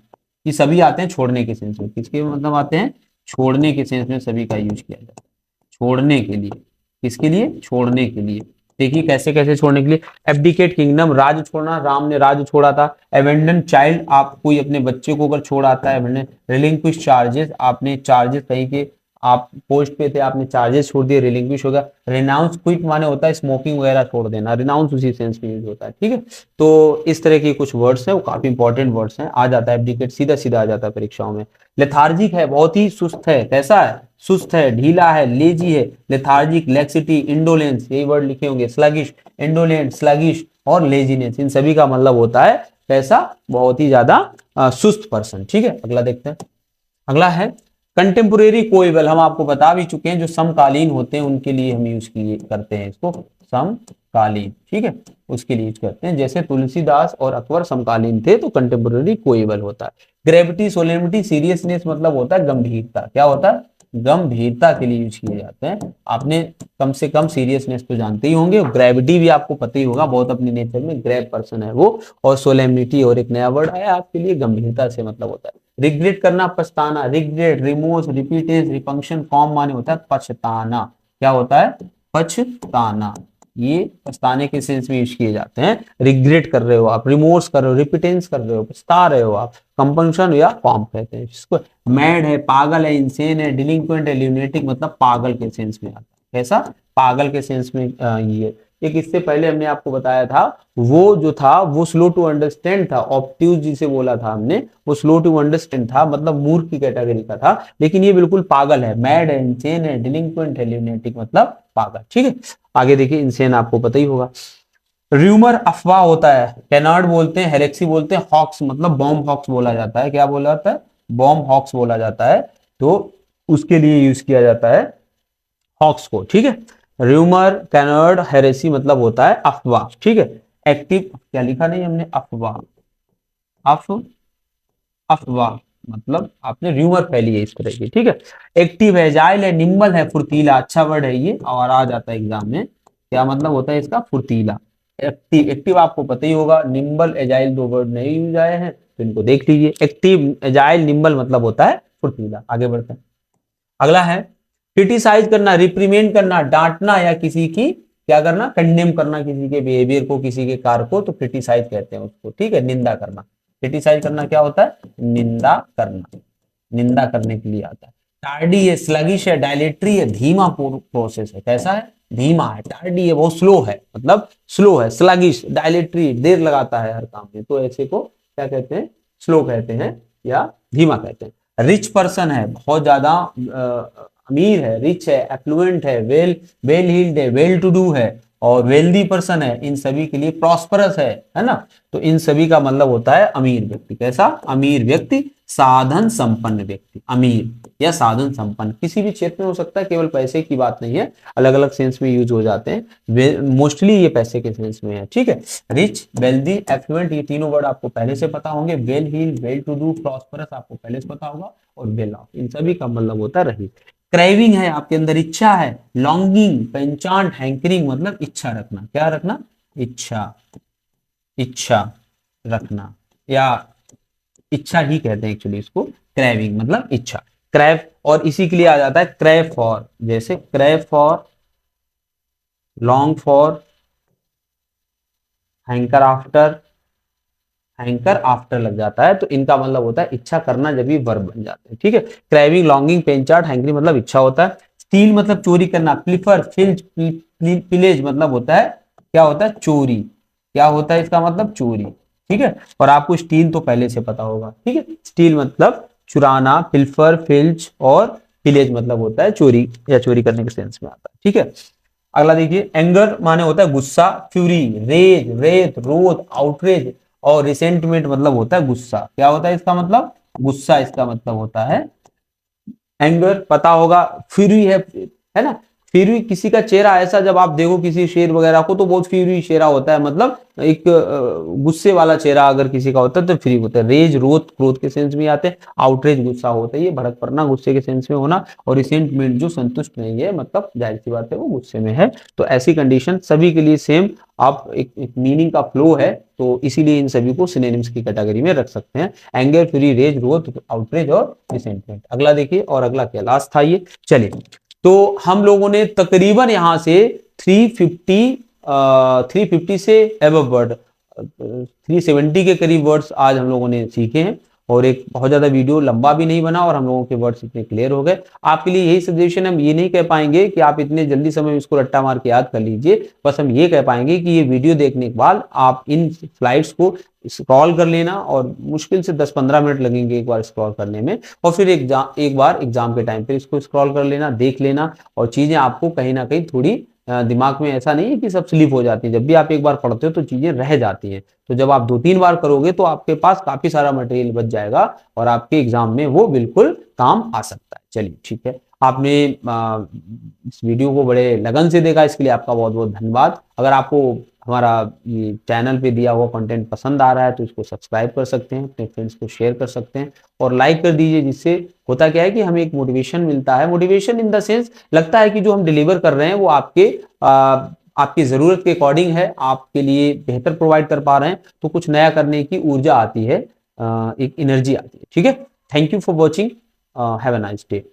ये सभी आते हैं छोड़ने के सेंस में। किसके मतलब आते हैं, छोड़ने के सेंस में सभी का यूज किया जाता है, छोड़ने के लिए। किसके लिए, छोड़ने के लिए। देखिए कैसे कैसे छोड़ने के लिए, एब्डिकेट किंगडम, राज छोड़ना, राम ने राज छोड़ा था। एबेंडन चाइल्ड, आप कोई अपने बच्चे को अगर छोड़ आता है, एबेंडन। रिलिंक्विश चार्जेस, आपने चार्जेस कहीं के, आप पोस्ट पे थे, आपने चार्जेस छोड़ दिए, रिलिंक्विश होगा। रिनाउंस, क्विट माने होता है स्मोकिंग वगैरह छोड़ देना, रिनाउंस उसी सेंस में यूज होता है। ठीक है, तो इस तरह के कुछ वर्ड्स हैं, वो काफी इंपॉर्टेंट वर्ड्स हैं, आ जाता है एब्डिकेट, सीधा सीधा आ जाता है परीक्षाओं में। लेथार्जिक है, बहुत ही सुस्त है, कैसा है, सुस्त है, ढीला है, लेजी है। लेथार्जिक, लेक्सिटी, इंडोलेंस, यही वर्ड लिखे होंगे, स्लगिश, इंडोलेंट, स्लगिश और लेजीनेस, इन सभी का मतलब होता है कैसा, बहुत ही ज्यादा सुस्त पर्सन। ठीक है, अगला देखते हैं, अगला है कंटेम्पोरेरी कोएबल। हम आपको बता भी चुके हैं, जो समकालीन होते हैं उनके लिए हम यूज करते हैं इसको, समकालीन। ठीक है, उसके लिए यूज करते हैं, जैसे तुलसीदास और अकबर समकालीन थे, तो कंटेम्पोरेरी कोएबल होता है। ग्रेविटी, सोलेमिटी, सीरियसनेस मतलब होता है गंभीरता। क्या होता है, गंभीरता के लिए यूज किए जाते हैं। आपने कम से कम सीरियसनेस तो जानते ही होंगे, ग्रेविटी भी आपको पता ही होगा, बहुत अपनी नेचर में ग्रेव पर्सन है वो। और सोलेमिटी, और एक नया वर्ड है आपके लिए, गंभीरता से मतलब होता है। रिग्रेट करना, पछताना, रिग्रेट, रिमोर्स, रिपीटेंस, रिफंक्शन, कॉम माने होता है पछताना। क्या होता है, पछताना, ये पछताने के सेंस में यूज किए जाते हैं। रिग्रेट कर रहे हो आप, रिमोर्स कर रहे हो, रिपीटेंस कर रहे हो, पछता रहे हो आप, कंपल्शन या कॉम कहते हैं इसको। मैड है, पागल है, इंसेन है, डिलिंक्वेंट है, ल्यूनेटिक मतलब पागल के सेंस में आता है। कैसा, पागल के सेंस में ये एक इससे पहले हमने आपको बताया था, वो जो था वो स्लो टू अंडरस्टैंड था, ऑब्ट्यूज जिसे बोला था हमने, वो स्लो टू अंडरस्टैंड था, मतलब मूर्ख की कैटेगरी का था। लेकिन ये बिल्कुल पागल है, मैड है, इंसेन है, डिलिंक्वेंट है, ल्यूनेटिक मतलब पागल। ठीक है, आगे देखिए, इंसेन आपको पता ही होगा। र्यूमर अफवाह होता है, कैनार्ड बोलते हैं, हेरेक्सी बोलते हैं, हॉक्स मतलब बॉम्ब हॉक्स बोला जाता है। क्या बोला जाता है? बॉम्ब हॉक्स बोला जाता है। तो उसके लिए यूज किया जाता है हॉक्स को। ठीक है, र्यूमर, कैनार्ड, हेरेसी मतलब होता है अफवाह। ठीक है, एक्टिव क्या लिखा नहीं हमने, अफवाह, अफवाह मतलब आपने र्यूमर फैली है इस तरह की। ठीक है, एक्टिव है, जाइल है, निम्बल है, फुर्तीला, अच्छा वर्ड है ये और आ जाता है एग्जाम में। क्या मतलब होता है इसका? फुर्तीला। एक्टिव, एक्टिव आपको पता ही होगा, निम्बल एजाइल दो वर्ड नहीं यूज आए हैं तो इनको देख लीजिए। एक्टिव, एजाइल, निम्बल मतलब होता है फुर्तीला। आगे बढ़ते हैं, अगला है क्रिटिसाइज करना, रिप्रीमेंड करना, डांटना या किसी की क्या करना, कंडेम करना, किसी के बिहेवियर को, किसी के कार्य को, तो क्रिटिसाइज कहते हैं उसको। ठीक है, निंदा करना। क्रिटिसाइज करना क्या होता है? निंदा करना, निंदा करने के लिए आता है। टार्डी है, स्लगिश है, डायलेटरी है, धीमा प्रोसेस है। कैसा है? धीमा है। टार्डी है, बहुत स्लो है, मतलब स्लो है। स्लगिश, डायलेटरी, देर लगाता है हर काम में, तो ऐसे को क्या कहते हैं? स्लो कहते हैं या धीमा कहते हैं। रिच पर्सन है, बहुत ज्यादा अमीर है, रिच है, एफ्लुएंट है, वेल हील्ड है, वेल टू डू है और वेल्दी पर्सन है। इन सभी के लिए प्रॉस्परस है ना? तो इन सभी का मतलब होता है अमीर व्यक्ति। कैसा? अमीर व्यक्ति, साधन संपन्न व्यक्ति, अमीर या साधन संपन्न, किसी भी क्षेत्र में हो सकता है, केवल पैसे की बात नहीं है, अलग अलग सेंस में यूज हो जाते हैं, मोस्टली ये पैसे के सेंस में है। ठीक है, रिच, वेल्दी, एफ्लुएंट, ये तीनों वर्ड आपको पहले से पता होंगे। Well heeled, well to do, prosperous आपको पहले से पता होगा और वेल ऑफ, इन सभी का मतलब होता है रही। क्रेविंग है, आपके अंदर इच्छा है। लॉन्गिंग, पेंचांट, हैंकरिंग मतलब इच्छा रखना। क्या रखना? इच्छा, इच्छा रखना या इच्छा ही कहते हैं एक्चुअली इसको। क्रेविंग मतलब इच्छा, क्रैव, और इसी के लिए आ जाता है क्रैव फॉर, जैसे crave for, long for, hanker after, hanker after लग जाता है तो इनका मतलब होता है इच्छा करना, जब ये वर्ब बन जाते हैं। ठीक है, क्रेविंग, लॉन्गिंग, पेंचार्ट, हैंकरिंग मतलब इच्छा होता है। स्टील मतलब चोरी करना। प्लीफर, फिल्ज, पिलेज मतलब होता है, क्या होता है? चोरी। क्या होता है इसका मतलब? चोरी। ठीक है, और आपको स्टील तो पहले से पता होगा। ठीक है, स्टील मतलब चुराना, पिल्फर, फिल्ज और पिलेज मतलब होता है चोरी या चोरी करने के सेंस में आता है। ठीक है, अगला देखिए, एंगर माने होता है गुस्सा, फ्यूरी, रेज, रेत, रोध, आउटरेज और रिसेंटमेंट मतलब होता है गुस्सा। क्या होता है इसका मतलब? गुस्सा इसका मतलब होता है। एंगर पता होगा, फ्यूरी है ना? फ्यूरी किसी का चेहरा ऐसा, जब आप देखो किसी शेर वगैरह को तो बहुत फ्यूरी चेहरा होता है, मतलब एक गुस्से वाला चेहरा अगर किसी का होता है तो फ्री होता है। रेज, रोथ, क्रोध के सेंस में आते हैं। आउटरेज गुस्सा होता है, ये भड़क पड़ना, गुस्से के सेंस में होना। और रिसेंटमेंट जो संतुष्ट नहीं है, मतलब जाहिर सी बात है वो गुस्से में है। तो ऐसी कंडीशन सभी के लिए सेम, आप एक मीनिंग का फ्लो है, तो इसीलिए इन सभी को सिनोनिम्स की कैटेगरी में रख सकते हैं। Anger, fury, rage, wrath, outrage और रिसेंटमेंट। अगला देखिए, और अगला क्या, लास्ट था ये। चलिए, तो हम लोगों ने तकरीबन यहां से 350 से एबव वर्ड, 370 के करीब वर्ड्स आज हम लोगों ने सीखे हैं। और एक बहुत ज्यादा वीडियो लंबा भी नहीं बना और हम लोगों के वर्ड्स इतने क्लियर हो गए। आपके लिए यही सजेशन, हम ये नहीं कह पाएंगे कि आप इतने जल्दी समय में इसको रट्टा मार के याद कर लीजिए, बस हम ये कह पाएंगे कि ये वीडियो देखने के बाद आप इन स्लाइड्स को स्क्रॉल कर लेना, और मुश्किल से 10-15 मिनट लगेंगे एक बार स्क्रॉल करने में, और फिर एक बार एग्जाम के टाइम पे इसको स्क्रॉल कर लेना, देख लेना, और चीजें आपको कहीं ना कहीं थोड़ी दिमाग में, ऐसा नहीं है कि सब स्लिप हो जाती है, जब भी आप एक बार पढ़ते हो तो चीजें रह जाती हैं। तो जब आप 2-3 बार करोगे तो आपके पास काफी सारा मटेरियल बच जाएगा और आपके एग्जाम में वो बिल्कुल काम आ सकता है। चलिए ठीक है, आपने इस वीडियो को बड़े लगन से देखा, इसके लिए आपका बहुत बहुत धन्यवाद। अगर आपको हमारा ये चैनल पे दिया हुआ कंटेंट पसंद आ रहा है तो इसको सब्सक्राइब कर सकते हैं, अपने फ्रेंड्स को शेयर कर सकते हैं और लाइक कर दीजिए, जिससे होता क्या है कि हमें एक मोटिवेशन मिलता है। मोटिवेशन इन द सेंस, लगता है कि जो हम डिलीवर कर रहे हैं वो आपकी जरूरत के अकॉर्डिंग है, आपके लिए बेहतर प्रोवाइड कर पा रहे हैं, तो कुछ नया करने की ऊर्जा आती है, एक एनर्जी आती है। ठीक है, thank you for watching, have a nice day.